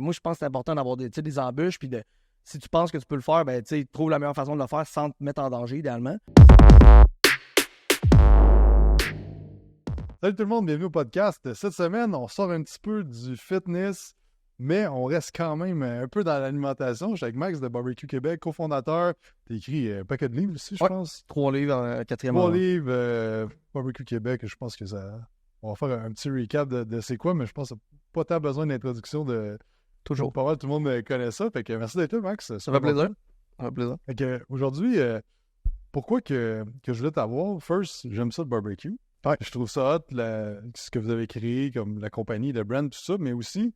Moi, je pense que c'est important d'avoir des embûches, puis si tu penses que tu peux le faire, ben, trouve la meilleure façon de le faire sans te mettre en danger, idéalement. Salut tout le monde, bienvenue au podcast. Cette semaine, on sort un petit peu du fitness, mais on reste quand même un peu dans l'alimentation. Je suis avec Max de Barbecue Québec, cofondateur. T'as écrit un paquet de livres aussi, je pense. 3 livres, 4e 3 livres, Barbecue Québec. Je pense que ça... On va faire un petit recap de c'est quoi, mais je pense que pas tant besoin d'introduction de... Toujours. Pas mal, tout le monde connaît ça. Fait que merci d'être là, Max. Ça fait plaisir. Ça fait plaisir. Fait que aujourd'hui, pourquoi que je voulais t'avoir? First, j'aime ça le barbecue. Ouais. Je trouve ça hot, ce que vous avez créé, comme la compagnie, le brand, tout ça, mais aussi,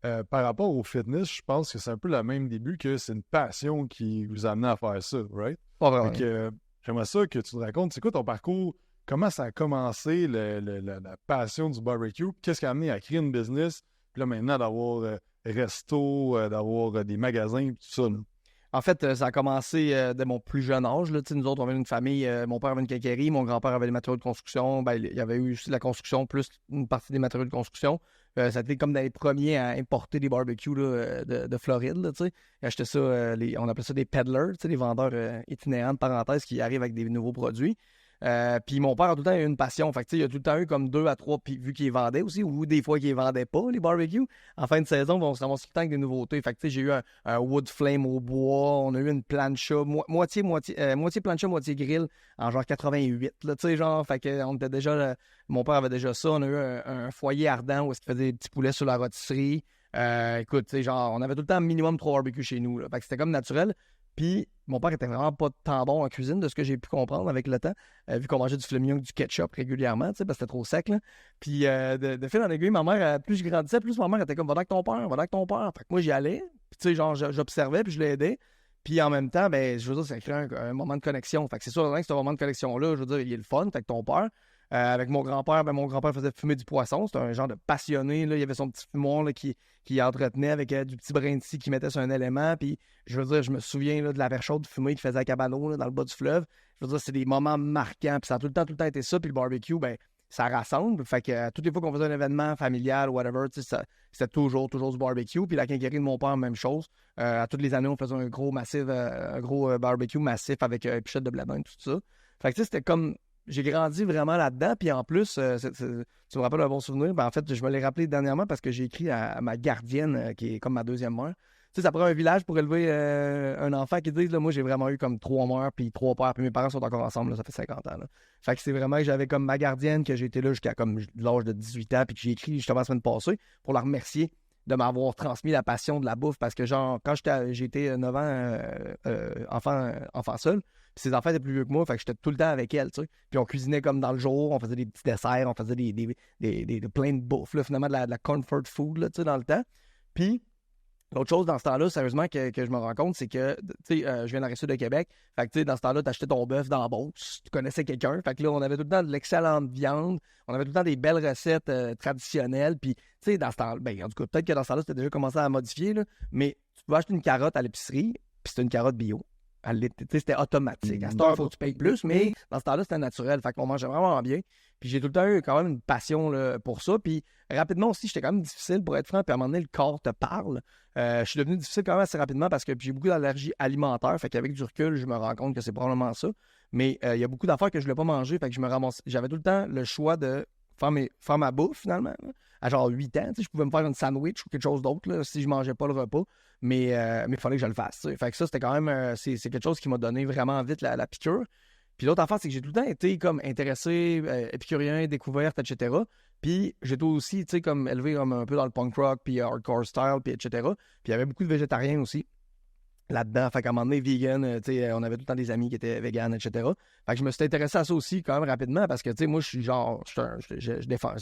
par rapport au fitness, je pense que c'est un peu le même début, que c'est une passion qui vous a amené à faire ça, right? Pas vraiment. Fait que, j'aimerais ça que tu te racontes, c'est quoi ton parcours, comment ça a commencé, la passion du barbecue, qu'est-ce qui a amené à créer une business, puis là maintenant d'avoir resto, d'avoir des magasins, tout ça, là. En fait, ça a commencé de mon plus jeune âge. Là. Nous autres, on avait une famille. Mon père avait une quincaillerie, mon grand-père avait des matériaux de construction. Ben, il y avait eu aussi de la construction, plus une partie des matériaux de construction. Ça a été comme dans les premiers à importer des barbecues là, de Floride. Là, ils achetaient ça, on appelait ça des peddlers, des vendeurs itinérants, de parenthèse, qui arrivent avec des nouveaux produits. Puis mon père a tout le temps eu une passion. Fait que, il a tout le temps eu comme 2 à 3, puis vu qu'il vendait aussi, ou des fois qu'il vendait pas, les barbecues. En fin de saison, on se ramasse tout le temps avec des nouveautés. Fait que, j'ai eu un wood flame au bois, on a eu une plancha, moitié plancha, moitié grill, en genre 88. Là, genre, fait que, on était déjà, mon père avait déjà ça. On a eu un foyer ardent où il faisait des petits poulets sur la rôtisserie. Écoute, genre, on avait tout le temps minimum 3 barbecues chez nous. Là. Fait que c'était comme naturel. Puis, mon père était vraiment pas tant bon en cuisine, de ce que j'ai pu comprendre avec le temps, vu qu'on mangeait du filet mignon avec du ketchup régulièrement, parce que c'était trop sec. Là. Puis, de fil en aiguille, ma mère, plus je grandissais, plus ma mère était comme, va avec ton père, va avec ton père. Fait que moi, j'y allais, puis genre, j'observais, puis je l'aidais. Puis, en même temps, ben, je veux dire, ça crée un moment de connexion. Fait que c'est sûr que ce moment de connexion-là, je veux dire, il est le fun, fait que ton père. Avec mon grand-père, mon grand-père faisait fumer du poisson. C'était un genre de passionné. Là. Il avait son petit fumoir là, qui entretenait avec du petit brin de scie qu'il mettait sur un élément. Puis, je veux dire, je me souviens là, de la verre chaude fumée qu'il faisait à Cabano là, dans le bas du fleuve. Je veux dire, c'est des moments marquants. Puis ça a tout le temps été ça. Puis le barbecue, ben, ça rassemble. Fait que toutes les fois qu'on faisait un événement familial ou whatever, c'était toujours du barbecue. Puis la quincaillerie de mon père, même chose. À toutes les années, on faisait un gros barbecue massif avec pichette de bladin, tout ça. Fait que c'était comme... J'ai grandi vraiment là-dedans, puis en plus, tu me rappelles un bon souvenir. Ben, en fait, je me l'ai rappelé dernièrement parce que j'ai écrit à ma gardienne, qui est comme ma deuxième mère. Tu sais, ça prend un village pour élever un enfant qui dit, là, moi, j'ai vraiment eu comme 3 mères, puis 3 pères, puis mes parents sont encore ensemble, là, ça fait 50 ans. Là. Fait que c'est vraiment que j'avais comme ma gardienne, que j'ai été là jusqu'à comme l'âge de 18 ans, puis que j'ai écrit justement la semaine passée pour la remercier de m'avoir transmis la passion de la bouffe, parce que genre, quand j'ai été 9 ans enfant seul, puis ses enfants étaient plus vieux que moi, fait que j'étais tout le temps avec elle, tu sais. Puis on cuisinait comme dans le jour, on faisait des petits desserts, on faisait plein de bouffe, là, finalement de la comfort food, là, tu sais, dans le temps. Puis l'autre chose dans ce temps-là, sérieusement, que je me rends compte, c'est que, tu sais, je viens de la Rive-Sud de Québec. Fait que, tu sais, dans ce temps-là, t'achetais ton bœuf dans la Beauce, tu connaissais quelqu'un. Fait que là, on avait tout le temps de l'excellente viande. On avait tout le temps des belles recettes traditionnelles. Puis, tu sais, dans ce temps-là, ben, en tout cas, peut-être que dans ce temps-là, c'était déjà commencé à modifier, là. Mais tu pouvais acheter une carotte à l'épicerie, puis c'était une carotte bio. C'était automatique. À ce temps, il faut que tu payes plus, mais dans ce temps-là, c'était naturel. Fait qu'on mangeait vraiment bien. Puis j'ai tout le temps eu quand même une passion là, pour ça. Puis rapidement aussi, j'étais quand même difficile pour être franc. Puis à un moment donné, le corps te parle. Je suis devenu difficile quand même assez rapidement parce que j'ai beaucoup d'allergies alimentaires. Fait qu'avec du recul, je me rends compte que c'est probablement ça. Mais il y a beaucoup d'affaires que je ne voulais pas manger. Fait que j'avais tout le temps le choix de faire ma bouffe finalement. Là. À genre 8 ans, je pouvais me faire une sandwich ou quelque chose d'autre là, si je mangeais pas le repas. Mais il fallait que je le fasse. T'sais. Fait que ça, c'était quand même... c'est quelque chose qui m'a donné vraiment vite la piqûre. Puis l'autre affaire, c'est que j'ai tout le temps été comme intéressé, épicurien, découverte, etc. Puis j'étais aussi, tu sais, comme élevé comme un peu dans le punk rock, puis hardcore style, puis etc. Puis il y avait beaucoup de végétariens aussi là-dedans. Fait qu'à un moment donné, vegan, tu sais, on avait tout le temps des amis qui étaient vegan, etc. Fait que je me suis intéressé à ça aussi quand même rapidement parce que, tu sais, moi, je suis genre, je défends.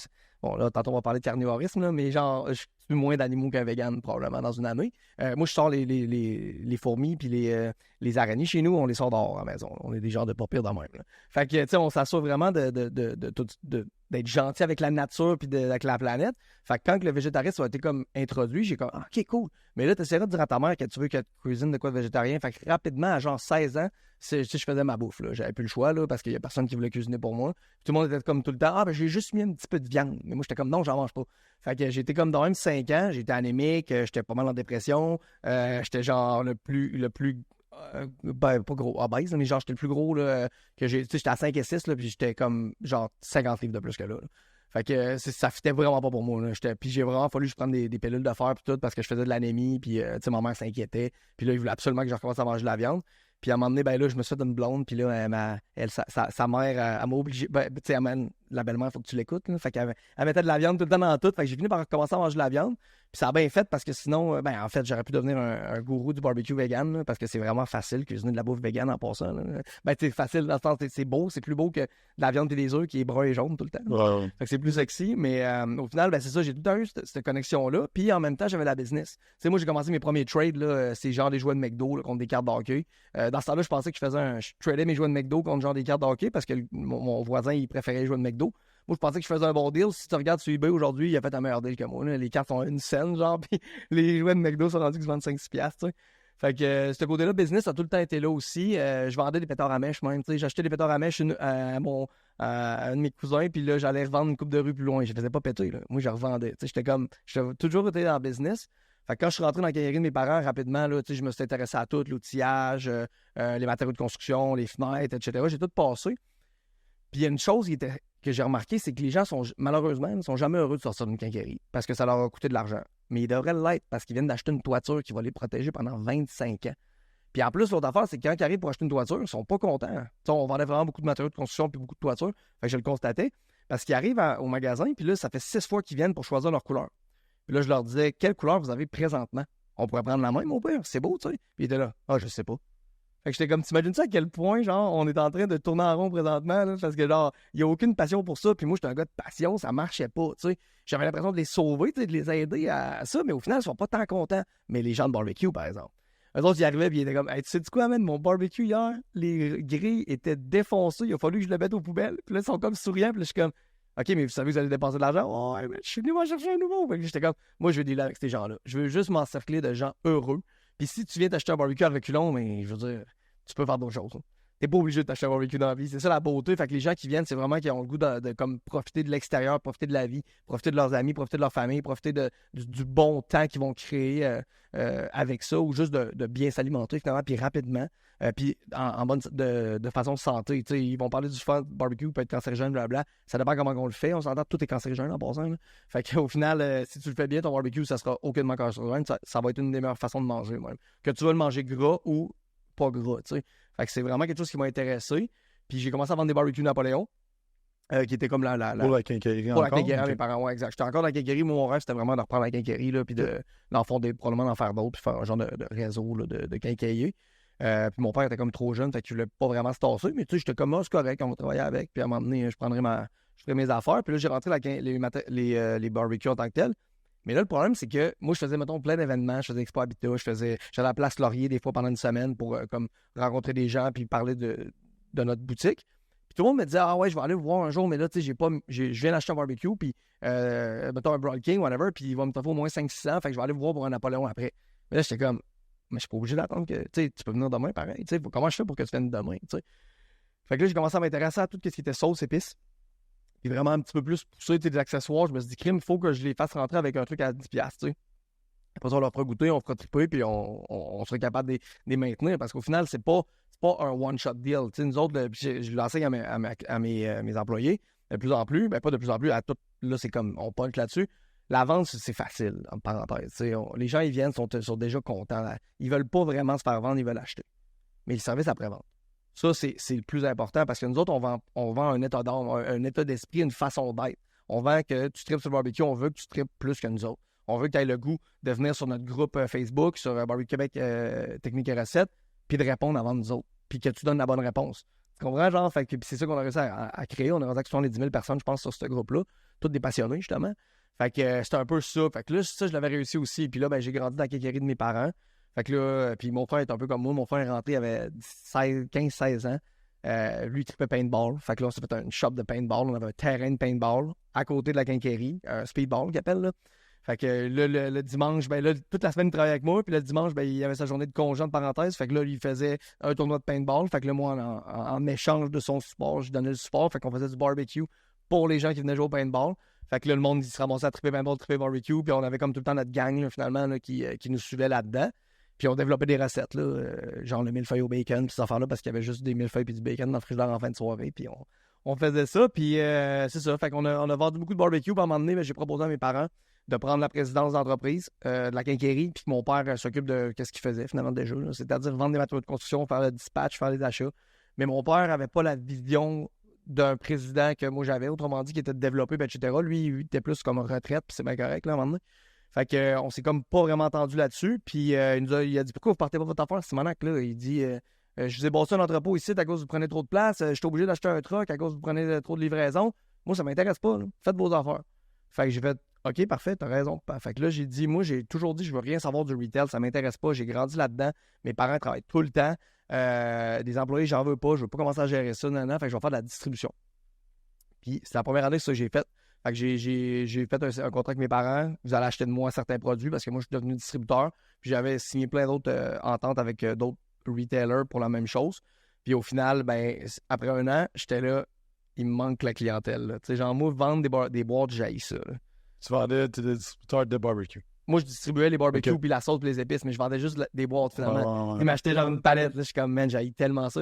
Bon, là, tantôt, on va parler de carnivorisme, là, mais genre, je tue moins d'animaux qu'un vegan, probablement, dans une année. Moi, je sors les fourmis puis les araignées chez nous, on les sort dehors à la maison. On est des genres de pas pire de même. Là. Fait que, tu sais, on s'assure vraiment d'être gentil avec la nature puis avec la planète. Fait que quand le végétarisme a été comme introduit, j'ai comme, OK, cool. Mais là, tu essaieras de dire à ta mère que tu veux qu'elle cuisine de quoi de végétarien. Fait que rapidement, à genre 16 ans, je faisais ma bouffe, là. J'avais plus le choix, là, parce qu'il y a personne qui voulait cuisiner pour moi. Puis tout le monde était comme tout le temps, j'ai juste mis un petit peu de viande. Mais moi, j'étais comme, non, j'en mange pas. Fait que j'ai été comme dans même 5 ans, j'étais anémique, j'étais pas mal en dépression, j'étais genre le plus pas gros, obèse, mais genre j'étais le plus gros, là, que j'ai, tu sais, j'étais à 5 et 6, là, puis j'étais comme genre 50 livres de plus que là. Fait que ça fitait vraiment pas pour moi. Là. Puis j'ai vraiment fallu que je prenne des pilules de fer puis tout parce que je faisais de l'anémie. Puis ma mère s'inquiétait. Puis là, il voulait absolument que je recommence à manger de la viande. Puis à un moment donné, ben là, je me suis fait une blonde. Puis là, sa mère, elle m'a obligé. Ben, tu sais, la belle-mère, il faut que tu l'écoutes. Là. Fait qu'elle mettait de la viande tout le temps dans tout. Fait que j'ai fini par recommencer à manger de la viande. Puis ça a bien fait parce que sinon, en fait, j'aurais pu devenir un gourou du barbecue vegan. Là, parce que c'est vraiment facile cuisiner de la bouffe vegan en passant. Là. Ben, c'est facile dans le sens, c'est beau, c'est plus beau que de la viande et des œufs qui est brun et jaune tout le temps. Ouais. Fait que c'est plus sexy, mais au final, c'est ça, j'ai tout le temps eu cette connexion-là. Puis en même temps, j'avais la business. Tu sais, moi, j'ai commencé mes premiers trades, là, c'est genre des jouets de McDo là, contre des cartes d'hockey. Dans ce temps-là, je pensais que je tradais mes jouets de McDo contre genre des cartes d'hockey parce que mon voisin, il préférait les jouets de McDo. Moi, je pensais que je faisais un bon deal. Si tu regardes sur eBay aujourd'hui, il a fait un meilleur deal que moi. Là. Les cartes sont une scène, genre, puis les jouets de McDo sont rendus qu'ils se vendent 5-6$, tu sais. Fait que ce côté-là, business a tout le temps été là aussi. Je vendais des pétards à mèche même. J'achetais des pétards à mèche à un de mes cousins, puis là, j'allais revendre une coupe de rue plus loin. Je les faisais pas péter. Là. Moi, je revendais. J'étais toujours été dans le business. Fait que quand je suis rentré dans la quincaillerie de mes parents, rapidement, là, je me suis intéressé à tout, l'outillage, les matériaux de construction, les fenêtres, etc. J'ai tout passé. Puis il y a une chose que j'ai remarqué, c'est que les gens malheureusement, ne sont jamais heureux de sortir d'une quincaillerie parce que ça leur a coûté de l'argent. Mais ils devraient l'être parce qu'ils viennent d'acheter une toiture qui va les protéger pendant 25 ans. Puis en plus, l'autre affaire, c'est que quand ils arrivent pour acheter une toiture, ils sont pas contents. T'sais, on vendait vraiment beaucoup de matériaux de construction puis beaucoup de toitures. Fait que je le constatais. Parce qu'ils arrivent au magasin, puis là, ça fait 6 fois qu'ils viennent pour choisir leur couleur. Puis là, je leur disais, quelle couleur vous avez présentement? On pourrait prendre la même, mon père, c'est beau, tu sais. Puis ils étaient là, je sais pas. Fait que j'étais comme, t'imagines ça à quel point, genre, on est en train de tourner en rond présentement, là, parce que, genre, il n'y a aucune passion pour ça. Puis moi, j'étais un gars de passion, ça marchait pas, tu sais. J'avais l'impression de les sauver, tu sais, de les aider à ça, mais au final, ils sont pas tant contents. Mais les gens de barbecue, par exemple. Eux autres, ils arrivaient, puis ils étaient comme, hey, tu sais quoi, man, mon barbecue hier, les grilles étaient défoncés, il a fallu que je le mette aux poubelles. Puis là, ils sont comme souriants, puis là, je suis comme, OK, mais vous savez que vous allez dépenser de l'argent? Ouais, mais je suis venu m'en chercher un nouveau. Fait que j'étais comme, moi, je veux dealer avec ces gens-là. Je veux juste m'encercler de gens heureux. Puis si tu viens t'acheter un barbecue à reculons, mais je veux dire, tu peux faire d'autres choses. Hein. T'es pas obligé de t'acheter un barbecue dans la vie. C'est ça la beauté. Fait que les gens qui viennent, c'est vraiment qu'ils ont le goût de comme profiter de l'extérieur, profiter de la vie, profiter de leurs amis, profiter de leur famille, profiter du bon temps qu'ils vont créer avec ça, ou juste de bien s'alimenter finalement, puis rapidement, puis de façon santé. T'sais, ils vont parler du fun barbecue, peut être cancérigène, blablabla. Ça dépend comment on le fait. On s'entend tout est cancérigène en passant. Là. Fait qu'au final, si tu le fais bien, ton barbecue, ça sera aucunement cancérigène. Ça va être une des meilleures façons de manger, même. Que tu vas le manger gras ou pas gras, tu sais. Fait que c'est vraiment quelque chose qui m'a intéressé. Puis j'ai commencé à vendre des barbecues Napoléon, qui était comme Pour la quincaillerie pour encore? la quincaillerie à mes parents, ouais, exact. J'étais encore dans la quincaillerie, mais mon rêve, c'était vraiment de reprendre la quincaillerie, là, puis probablement d'en faire d'autres, puis faire un genre de réseau là, de quincailliers. Puis mon père était comme trop jeune, fait que je voulais pas vraiment se tasser, mais tu sais, j'étais comme, c'est correct, on va travailler avec, puis à un moment donné, je ferais mes affaires. Puis là, j'ai rentré les barbecues en tant que tels. Mais là, le problème, c'est que moi, je faisais, mettons, plein d'événements. Je faisais Expo Habitat, j'allais à la Place Laurier des fois pendant une semaine pour comme rencontrer des gens puis parler de notre boutique. Puis tout le monde me disait, ouais, je vais aller vous voir un jour, mais là, tu sais, je viens d'acheter un barbecue, puis mettons un Broad King, whatever, puis il va me faire au moins 500-600, fait que je vais aller vous voir pour un Napoléon après. Mais là, j'étais comme, mais je suis pas obligé d'attendre que, tu sais, tu peux venir demain pareil, tu sais, comment je fais pour que tu viennes demain, tu sais. Fait que là, j'ai commencé à m'intéresser à tout ce qui était sauce, épices. Puis vraiment un petit peu plus poussé, des accessoires. Je me suis dit, crime, il faut que je les fasse rentrer avec un truc à 10$, tu sais. Après ça, on leur fera goûter, on fera triper, puis on sera capable de les maintenir. Parce qu'au final, c'est pas un one-shot deal. Tu sais, nous autres, je l'enseigne à mes employés, de plus en plus, pas de plus en plus, à tout, là, c'est comme, on punch là-dessus. La vente, c'est facile, en parenthèse. Tu sais, les gens, ils viennent, sont déjà contents. Là. Ils veulent pas vraiment se faire vendre, ils veulent acheter. Mais le service après-vente. Ça, c'est le plus important parce que nous autres, on vend un état d'âme, un état d'esprit, une façon d'être. On vend que tu tripes sur le barbecue, on veut que tu tripes plus que nous autres. On veut que tu aies le goût de venir sur notre groupe Facebook, sur Barbecue Québec Technique et Recettes, puis de répondre avant nous autres, puis que tu donnes la bonne réponse. Tu comprends, genre? Fait que c'est ça qu'on a réussi à créer. On a réussi à 70 000 personnes, je pense, sur ce groupe-là. Tous des passionnés, justement. Fait que c'était un peu ça. Fait que là, ça, je l'avais réussi aussi. Puis là, j'ai grandi dans la quincaillerie de mes parents. Fait que là, puis mon frère est un peu comme moi. Mon frère est rentré, il avait 15-16 ans. Lui, il tripait paintball. Fait que là, on s'est fait une shop de paintball. On avait un terrain de paintball à côté de la quincaillerie. Un speedball qu'il appelle, là. Fait que là, le dimanche, ben là, toute la semaine, il travaillait avec moi. Puis le dimanche, ben, il avait sa journée de congé, de parenthèse. Fait que là, il faisait un tournoi de paintball. Fait que là, moi, en échange de son support, je donnais le support. Fait qu'on faisait du barbecue pour les gens qui venaient jouer au paintball. Fait que là, le monde, il se ramassait à triper paintball, triper barbecue. Puis on avait comme tout le temps notre gang, là, finalement, là, qui nous suivait là-dedans. Puis on développait des recettes, là, genre le millefeuille au bacon, puis ces affaires-là, parce qu'il y avait juste des millefeuilles et du bacon dans le frigidaire en fin de soirée. Puis on faisait ça. Puis c'est ça. Fait qu'on on a vendu beaucoup de barbecue. Puis à un moment donné, ben, j'ai proposé à mes parents de prendre la présidence d'entreprise, de la quincaillerie, puis que mon père s'occupe de ce qu'il faisait finalement déjà. Là. C'est-à-dire vendre des matériaux de construction, faire le dispatch, faire les achats. Mais mon père n'avait pas la vision d'un président que moi j'avais, autrement dit, qui était développé, etc. Lui, il était plus comme en retraite, puis c'est bien correct, là, à un moment donné. Fait que on s'est comme pas vraiment entendu là-dessus. Puis il a dit pourquoi vous partez pas votre affaire, Simonac, là? Il dit je vous ai bâti un entrepôt ici à cause que vous prenez trop de place, je suis obligé d'acheter un truck à cause que vous prenez trop de livraison. Moi, ça m'intéresse pas, là. Faites vos affaires. Fait que j'ai fait OK, parfait, t'as raison. Fait que là, j'ai dit, moi, j'ai toujours dit, je veux rien savoir du retail, ça m'intéresse pas. J'ai grandi là-dedans. Mes parents travaillent tout le temps. Des employés, j'en veux pas. Je veux pas commencer à gérer ça. Fait que je vais faire de la distribution. Puis c'est la première année que ça j'ai fait. Fait que j'ai fait un contrat avec mes parents. Vous allez acheter de moi certains produits parce que moi, je suis devenu distributeur. Puis j'avais signé plein d'autres ententes avec d'autres retailers pour la même chose. Puis au final, ben après un an, j'étais là, il me manque la clientèle. Tu sais, genre, moi, vendre des boîtes, j'haïs ça. Là. Tu vendais, tu étais distributeur de barbecue. Moi, je distribuais les barbecues, puis la sauce, puis les épices, mais je vendais juste des boîtes, finalement. Ils m'achetaient genre une palette. Là, je suis comme, man, j'haïs tellement ça.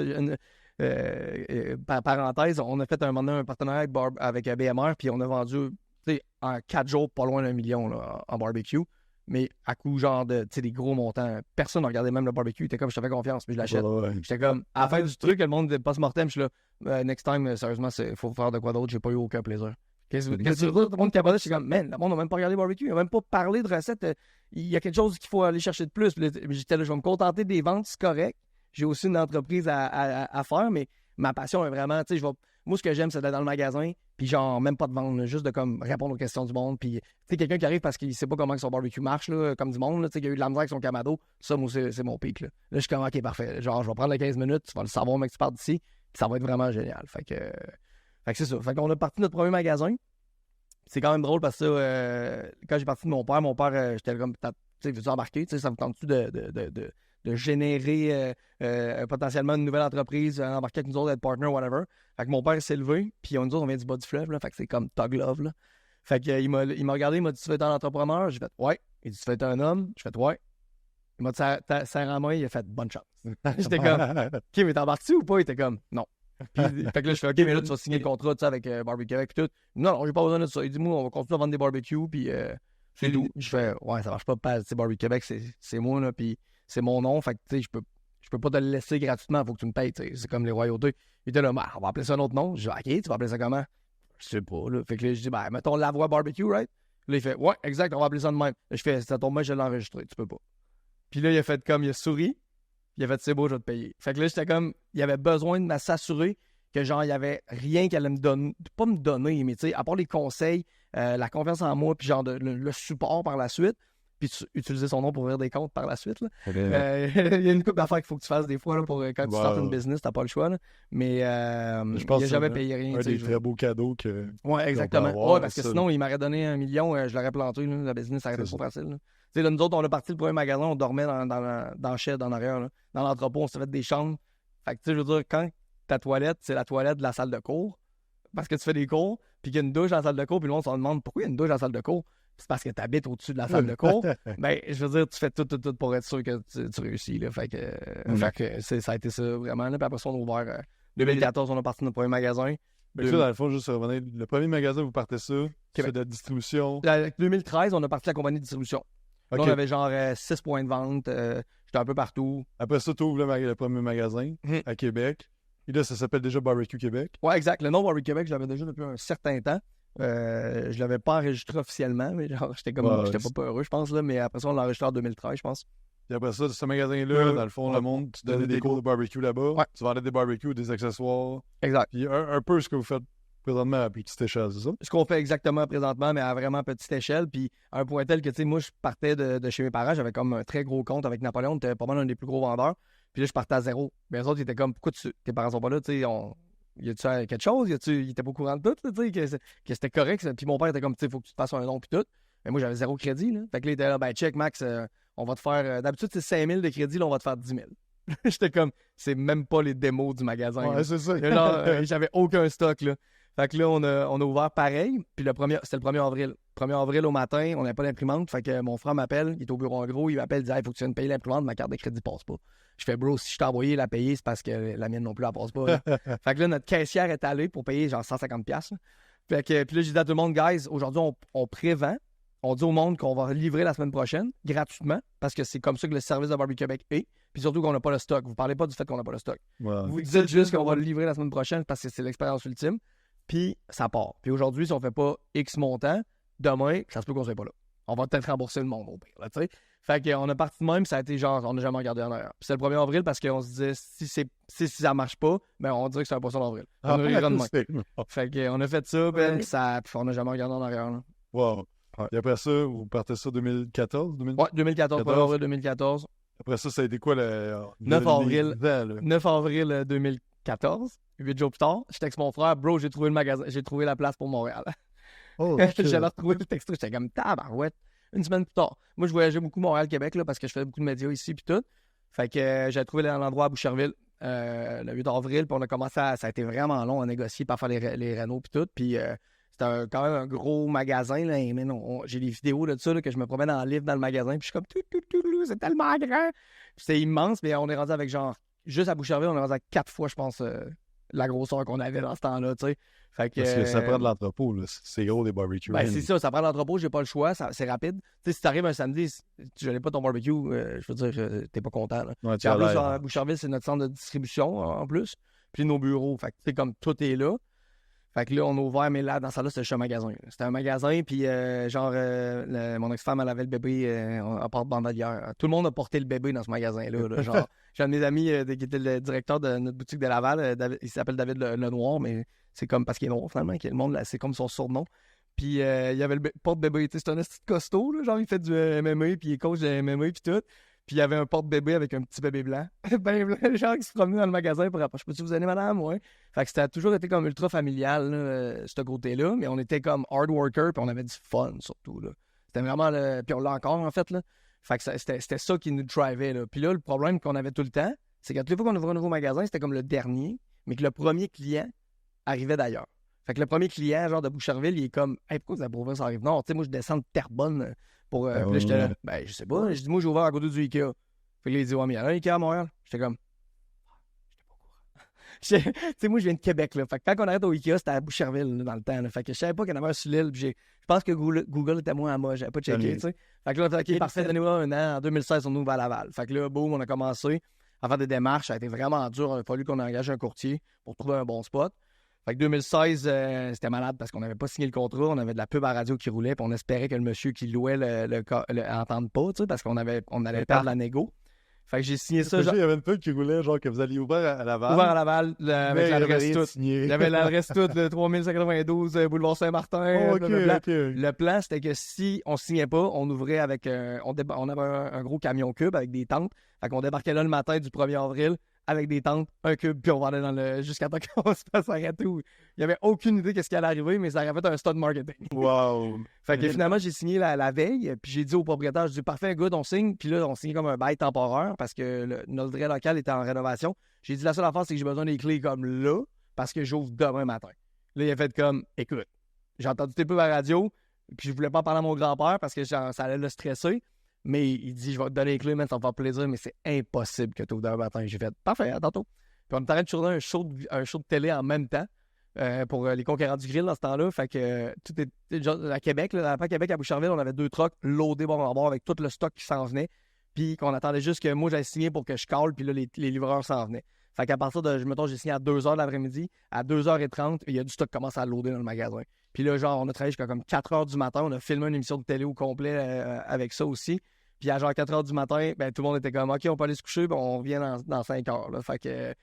Parenthèse, on a fait un partenariat avec BMR, puis on a vendu, en 4 jours, pas loin d'1 million là, en barbecue. Mais à coup, genre, de des gros montants. Personne ne regardait même le barbecue. Il était comme, je te fais confiance, puis je l'achète. J'étais comme, à la fin du truc, le monde n'était pas mortem. Je suis là, next time, sérieusement, il faut faire de quoi d'autre. J'ai pas eu aucun plaisir. Qu'est-ce que tu veux dire? Tout le monde capotait, je suis comme, man, le monde n'a même pas regardé barbecue, il n'a même pas parlé de recettes. Il y a quelque chose qu'il faut aller chercher de plus. J'étais là, je vais me contenter des ventes, c'est correct. J'ai aussi une entreprise à faire, mais ma passion est vraiment, tu sais, moi, ce que j'aime, c'est d'être dans le magasin, puis genre, même pas de vendre, là, juste de comme répondre aux questions du monde. Puis, tu sais, quelqu'un qui arrive parce qu'il sait pas comment son barbecue marche, là, comme du monde, tu sais, qu'il a eu de la misère avec son Kamado, ça, moi, c'est mon pic, là. Là, je suis comme, OK, parfait. Genre, je vais prendre les 15 minutes, tu vas le savoir, mec, tu pars d'ici, puis ça va être vraiment génial. Fait que c'est ça. Fait qu'on a parti notre premier magasin. C'est quand même drôle parce que quand j'ai parti de mon père, j'étais comme, tu sais, veux-tu embarquer? Tu sais, ça me tente-tu de générer potentiellement une nouvelle entreprise, embarquer avec nous autres, être partner, whatever. Fait que mon père s'est levé, puis on vient du bas du fleuve, là, fait que c'est comme Tug Love, là. Fait que il m'a regardé, il m'a dit, tu veux être un entrepreneur? J'ai fait, ouais. Il dit, tu veux être un homme? J'ai fait, ouais. Il m'a dit, serre en main, il a fait, bonne chance. J'étais comme, OK, mais t'embarques-tu ou pas? Il était comme, non. Puis, fait que là, je fais, OK, mais là, tu vas signer le contrat, tu sais, avec Barbecue Québec, puis tout. Non, j'ai pas besoin de ça. Il dit, moi, on va continuer à vendre des barbecues, puis c'est tout. Je fais, ouais, ça marche pas, Barbecue Québec, c'est moi, là, puis c'est mon nom, fait que, tu sais, je peux pas te le laisser gratuitement, il faut que tu me payes, tu sais. C'est comme les royautés. Il était là, on va appeler ça un autre nom. Je dis, OK, tu vas appeler ça comment? Je sais pas, là. Fait que là, je dis, mettons La Voix Barbecue, right? Là, il fait, ouais, exact, on va appeler ça de même. Là, je fais, ça tombe bien, je l'ai enregistré, tu peux pas. Puis là, il a fait comme, il a souri, puis il a fait, c'est beau, je vais te payer. Fait que là, j'étais comme, il avait besoin de s'assurer que, genre, il y avait rien qu'elle allait me donner, pas me donner, mais tu sais, à part les conseils, la confiance en moi, puis genre, le support par la suite, puis utiliser son nom pour ouvrir des comptes par la suite. Il y a une couple d'affaires qu'il faut que tu fasses des fois là, pour quand tu startes une business, t'as pas le choix. Là. Mais je pense il n'a jamais payé rien. Un des très beaux cadeaux que. Ouais, exactement. Ouais, parce que sinon, il m'aurait donné 1 million, je l'aurais planté. Là, la business, ça aurait été trop facile. Là, nous autres, on a parti le premier magasin, on dormait dans le shed en arrière. Là. Dans l'entrepôt, on s'est fait des chambres. Fait que tu sais, je veux dire, quand ta toilette, c'est la toilette de la salle de cours, parce que tu fais des cours, puis qu'il y a une douche dans la salle de cours, puis le monde se demande pourquoi il y a une douche dans la salle de cours. C'est parce que tu habites au-dessus de la salle de cours. Ben, je veux dire, tu fais tout pour être sûr que tu réussis. Là. Fait que ça a été ça vraiment. Là. Puis après ça, on a ouvert 2014, on a parti notre premier magasin. Mais ça, dans le fond, juste revenir, le premier magasin, vous partez ça, c'est de la distribution. En 2013, on a parti la compagnie de distribution. Okay. Là, on avait genre 6 points de vente. J'étais un peu partout. Après ça, tu ouvres le premier magasin à Québec. Et là, ça s'appelle déjà Barbecue Québec. Ouais, exact. Le nom Barbecue Québec, je l'avais déjà depuis un certain temps. Je l'avais pas enregistré officiellement, mais genre, j'étais pas heureux, je pense, là, mais après ça, on l'a enregistré en 2013, je pense. Puis après ça, ce magasin-là, dans le fond, le monde, tu donnais des cours de barbecue là-bas, tu vendais des barbecues, des accessoires. Exact. Puis un peu ce que vous faites présentement à petite échelle, c'est ça? Ce qu'on fait exactement présentement, mais à vraiment petite échelle, puis à un point tel que, tu sais, moi, je partais de chez mes parents, j'avais comme un très gros compte avec Napoléon, on était pas mal un des plus gros vendeurs, puis là, je partais à zéro. Mais les autres, ils étaient comme, pourquoi tes parents sont pas là, tu sais, y a-tu quelque chose? Il était pas au courant de tout, tu sais, que c'était correct. Puis mon père était comme, tu sais, faut que tu te fasses un nom, puis tout. Mais moi, j'avais 0 crédit, là. Fait que là, il était là, ben, check, Max, on va te faire. D'habitude, c'est 5 000 de crédit, là, on va te faire 10 000. J'étais comme, c'est même pas les démos du magasin. Ouais, c'est ça. J'avais aucun stock, là. Fait que là, on a ouvert pareil. Puis c'était le 1er avril. 1er avril au matin, on n'avait pas d'imprimante. Fait que mon frère m'appelle, il est au bureau en gros, il m'appelle, il dit, il faut que tu viennes payer l'imprimante, ma carte de crédit passe pas. Je fais, bro, si je t'ai envoyé la payer, c'est parce que la mienne non plus, elle passe pas. Là. Fait que là, notre caissière est allée pour payer genre 150$. Fait que, puis là, j'ai dit à tout le monde, guys, aujourd'hui, on prévend. On dit au monde qu'on va livrer la semaine prochaine, gratuitement, parce que c'est comme ça que le service de Barbecue Québec est. Puis surtout qu'on n'a pas le stock. Vous parlez pas du fait qu'on n'a pas le stock. Ouais. Vous dites juste qu'on va le livrer la semaine prochaine parce que c'est l'expérience ultime. Puis ça part. Puis aujourd'hui, si on fait pas X montant, demain, ça se peut qu'on soit pas là. On va peut-être rembourser le monde au pire, là, tu sais. Fait qu'on a parti de même, ça a été genre, on n'a jamais regardé en arrière. Puis c'est le 1er avril parce qu'on se disait, si ça marche pas, ben on dirait que c'est un poisson d'avril. On a ri de même. Fait qu'on a fait ça, ben, on n'a jamais regardé en arrière, là. Wow. Et après ça, vous partez ça 2014? Ouais, 2014, 1er avril 2014. Après ça a été quoi le 9 avril 2014, 8 jours plus tard, je texte mon frère, bro, j'ai trouvé le magasin, j'ai trouvé la place pour Montréal. Oh, J'allais retrouver le texto, j'étais comme tabarouette. Une semaine plus tard. Moi, je voyageais beaucoup Montréal-Québec là, parce que je faisais beaucoup de médias ici puis tout. Fait que j'ai trouvé l'endroit à Boucherville le 8 avril, puis on a commencé ça a été vraiment long à négocier, pour faire les rénaux puis tout. Puis c'était quand même un gros magasin. Là, et j'ai des vidéos de ça là, que je me promène en livre dans le magasin, puis je suis comme c'est tellement grand. C'était immense, mais on est rendu avec genre juste à Boucherville, on est rendu à 4 fois, je pense, la grosseur qu'on avait dans ce temps-là, tu sais. Fait que, parce que ça prend de l'entrepôt, là. C'est gros, les barbecues. Ben, c'est ça prend de l'entrepôt, j'ai pas le choix, c'est rapide. Tu sais, si t'arrives un samedi, tu n'as pas ton barbecue, je veux dire, t'es pas content, là. Ouais, Puis en plus, à Boucherville, c'est notre centre de distribution, en plus. Puis nos bureaux, fait que, tu sais, comme tout est là. Fait que là, on a ouvert, mais là, dans ça là, c'était juste un magasin. C'était un magasin, puis mon ex-femme, elle avait le bébé en porte-bandolière. Tout le monde a porté le bébé dans ce magasin-là. Là. Genre, j'ai un de mes amis qui était le directeur de notre boutique de Laval. Il s'appelle David Lenoir, mais c'est comme parce qu'il est noir, finalement, que le monde, c'est comme son surnom. Puis il y avait le porte-bébé. C'est un petit costaud, là, genre, il fait du MMA, puis il est coach de MMA, puis tout. Puis il y avait un porte-bébé avec un petit bébé blanc. Ben blanc, genre qui se promenait dans le magasin pour approcher. Peux-tu vous aider, madame? Ouais. Fait que ça a toujours été comme ultra familial, là, ce côté-là. Mais on était comme hard worker, puis on avait du fun, surtout. Là. C'était vraiment le. Puis on l'a encore, en fait. Là. Fait que c'était ça qui nous drivait. Là. Puis là, le problème qu'on avait tout le temps, c'est qu'à toutes les fois qu'on ouvrait un nouveau magasin, c'était comme le dernier, mais que le premier client arrivait d'ailleurs. Fait que le premier client, genre de Boucherville, il est comme, hey, pourquoi vous avez ouvert ça arrive? Non, tu sais, moi, je descends de Terrebonne pour. Puis là, j'étais là, ben, je sais pas. Je dis, moi, j'ai ouvert à côté du Ikea. Fait que là, il dit, ouais, mais il y en a un Ikea à Montréal. J'étais comme, j'étais pas au courant. Tu sais, moi, je viens de Québec, là. Fait que quand on arrête au Ikea, c'était à Boucherville, là, dans le temps. Là. Fait que je savais pas qu'il y en avait un sur l'île. Je pense que Google était moins à moi. J'avais pas checké, tu sais. Fait que là, OK, parfait, donnez-moi un an. En 2016, on ouvre à Laval. Fait que là, boum, on a commencé à faire des démarches. Ça a été vraiment dur. Il a fallu qu'on engage un courtier pour trouver un bon spot. Fait que 2016, c'était malade parce qu'on n'avait pas signé le contrat, on avait de la pub à la radio qui roulait, puis on espérait que le monsieur qui louait l'entende pas, tu sais, parce qu'on allait perdre la négo. Fait que j'ai signé ça. Il y avait une pub qui roulait, genre que vous alliez ouvrir à Laval. Ouvert à Laval, avec l'adresse toute. Il y avait l'adresse toute, le 3092 boulevard Saint-Martin. Oh, OK. Le plan, c'était que si on signait pas, on ouvrait avec. On avait un gros camion cube avec des tentes. Fait qu'on débarquait là le matin du 1er avril avec des tentes, un cube, puis on vendait jusqu'à temps qu'on se passe arrêter. Il n'y avait aucune idée de ce qui allait arriver, mais ça avait fait un stunt marketing. Wow! Fait que finalement, j'ai signé la veille, puis j'ai dit au propriétaire, je dis, parfait, good, on signe. Puis là, on signait comme un bail temporaire parce que notre vrai local était en rénovation. J'ai dit, la seule affaire, c'est que j'ai besoin des clés comme là, parce que j'ouvre demain matin. Là, il a fait comme, écoute, j'ai entendu tes pubs à la radio, puis je voulais pas en parler à mon grand-père parce que ça allait le stresser. Mais il dit, je vais te donner les clés, mais ça va me faire plaisir, mais c'est impossible que tu ouvres demain matin. J'ai fait, parfait, à tantôt. Puis on est en train de tourner un show de télé en même temps pour les conquérants du grill dans ce temps-là. Fait que tout est genre, à Québec, là, à Québec, à Boucherville, on avait 2 trucks loadés bord en bord avec tout le stock qui s'en venait. Puis qu'on attendait juste que moi, j'avais signé pour que je cale, puis là, les livreurs s'en venaient. Fait qu'à partir de, mettons, j'ai signé à 2h de l'après-midi, à 2h30, il y a du stock qui commence à loader dans le magasin. Puis là, genre, on a travaillé jusqu'à comme 4h du matin, on a filmé une émission de télé au complet avec ça aussi. Puis à genre 4h du matin, ben, tout le monde était comme, OK, on peut aller se coucher, ben, on revient dans 5 heures. Là. Fait que,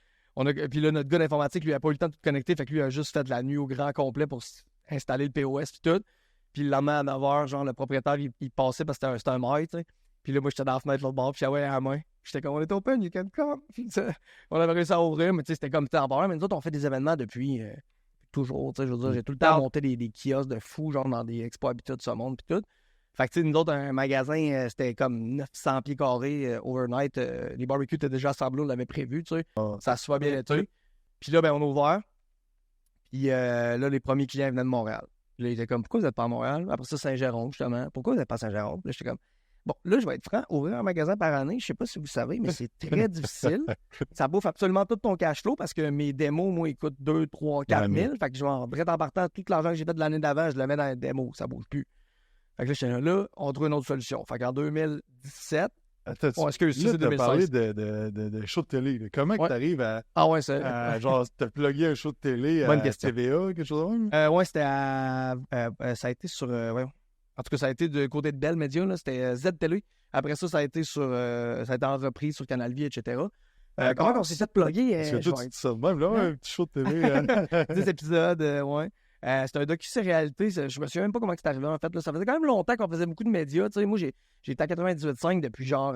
puis là, notre gars d'informatique, lui, il n'a pas eu le temps de tout connecter. Fait que lui, il a juste fait de la nuit au grand complet pour installer le POS et tout. Puis le lendemain à 9h, genre, le propriétaire, il passait parce que c'était un mail, tu sais. Puis là, moi, j'étais dans la fenêtre l'autre bord, puis ouais, à la main. J'étais comme, on est open, you can come. Puis, on avait réussi à ouvrir, mais tu sais, c'était comme temporaire. Mais nous autres, on fait des événements depuis toujours, tu sais. Je veux dire, j'ai tout le temps monté des kiosques de fous, genre dans des expos Habitat de ce monde, puis tout. Fait que, tu sais, nous autres, un magasin, c'était comme 900 pieds carrés overnight. Les barbecues étaient déjà assemblés, on l'avait prévu, tu sais. Ça a super bien été. Puis là, ben, on a ouvert. Puis là, les premiers clients venaient de Montréal. Puis là, ils étaient comme, pourquoi vous n'êtes pas à Montréal? Après ça, Saint-Jérôme, justement. Pourquoi vous n'êtes pas à Saint-Jérôme? Là, j'étais comme, bon, là, je vais être franc, ouvrir un magasin par année, je sais pas si vous savez, mais c'est très difficile. Ça bouffe absolument tout ton cash flow parce que mes démos, moi, ils coûtent 2, 3, 4 000. Fait que je m'en direct en partant, tout l'argent que j'ai fait de l'année d'avant, je le mets dans les démos, ça bouge plus. Fait que là, j'étais là, on trouve une autre solution. Fait qu'en 2017, Attends, excuse, là, c'est t'as 2016. parlé de show de télé. Là. Comment que t'arrives à, Ah ouais, c'est... genre, t'as plugué un show de télé Bonne à question. TVA, quelque chose de même? Ouais, c'était à... ça a été sur... ouais. En tout cas, ça a été de côté de Bell Media, là, c'était Z-Télé. Après ça, ça a été sur... ça a été en reprise sur Canal Vie, etc. Comment on s'est fait plugger? Parce que toi, tu dis ça de même, là, un petit show de télé. hein. 10 épisodes, ouais. C'est un docu-réalité. Je me souviens même pas comment c'est arrivé, en fait. Là. Ça faisait quand même longtemps qu'on faisait beaucoup de médias. Tu sais, moi, j'étais à 98.5 depuis genre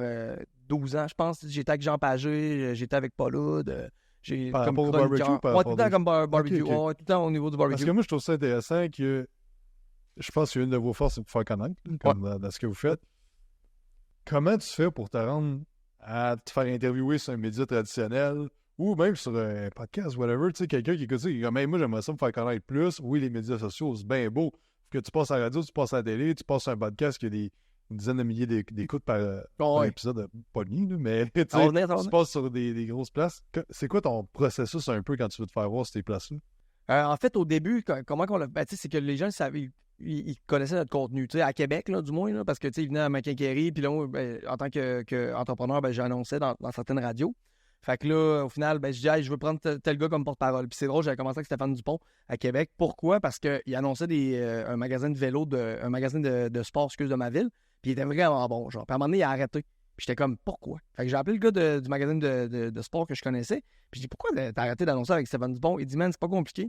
12 ans, je pense. J'étais avec Jean Pagé, j'étais avec Paul Hood. J'ai Par comme rapport au barbecue, chroniqueur. Ouais, tout le temps comme barbecue. Ok, ok. Ouais, tout le temps au niveau du barbecue. Parce que moi, je trouve ça intéressant que je pense qu'une de vos forces, c'est de vous faire connaître, comme dans ce que vous faites. Comment tu fais pour te rendre à te faire interviewer sur un média traditionnel ou même sur un podcast, whatever, tu sais, quelqu'un qui écoute ça, qui est comme, hey, moi, j'aimerais ça me faire connaître plus. Oui, les médias sociaux, c'est bien beau. Que tu passes à la radio, tu passes à la télé, tu passes à un podcast qui a une dizaine de milliers d'écoutes par épisode, pas de nuit, mais tu sais, tu passes sur des grosses places. C'est quoi ton processus un peu quand tu veux te faire voir sur tes places-là? En fait, au début, comment qu'on l'a... Ben, tu sais, c'est que les gens savaient... Ils connaissaient notre contenu, tu sais, à Québec, là, du moins, là, parce que, tu sais, ils venaient à ma quincaillerie, puis là, moi, ben, en tant qu'entrepreneur, ben, j'annonçais dans certaines radios. Fait que là, au final, ben, je dis, hey, je veux prendre tel gars comme porte-parole. Puis c'est drôle, j'avais commencé avec Stéphane Dupont à Québec. Pourquoi? Parce qu'il annonçait un magasin de vélo, un magasin de sport, de ma ville, puis il était vraiment bon, genre. Puis à un moment donné, il a arrêté. Puis j'étais comme, pourquoi? Fait que j'ai appelé le gars du magasin de sport que je connaissais, puis je dis, pourquoi t'as arrêté d'annoncer avec Stéphane Dupont? Il dit, man, c'est pas compliqué.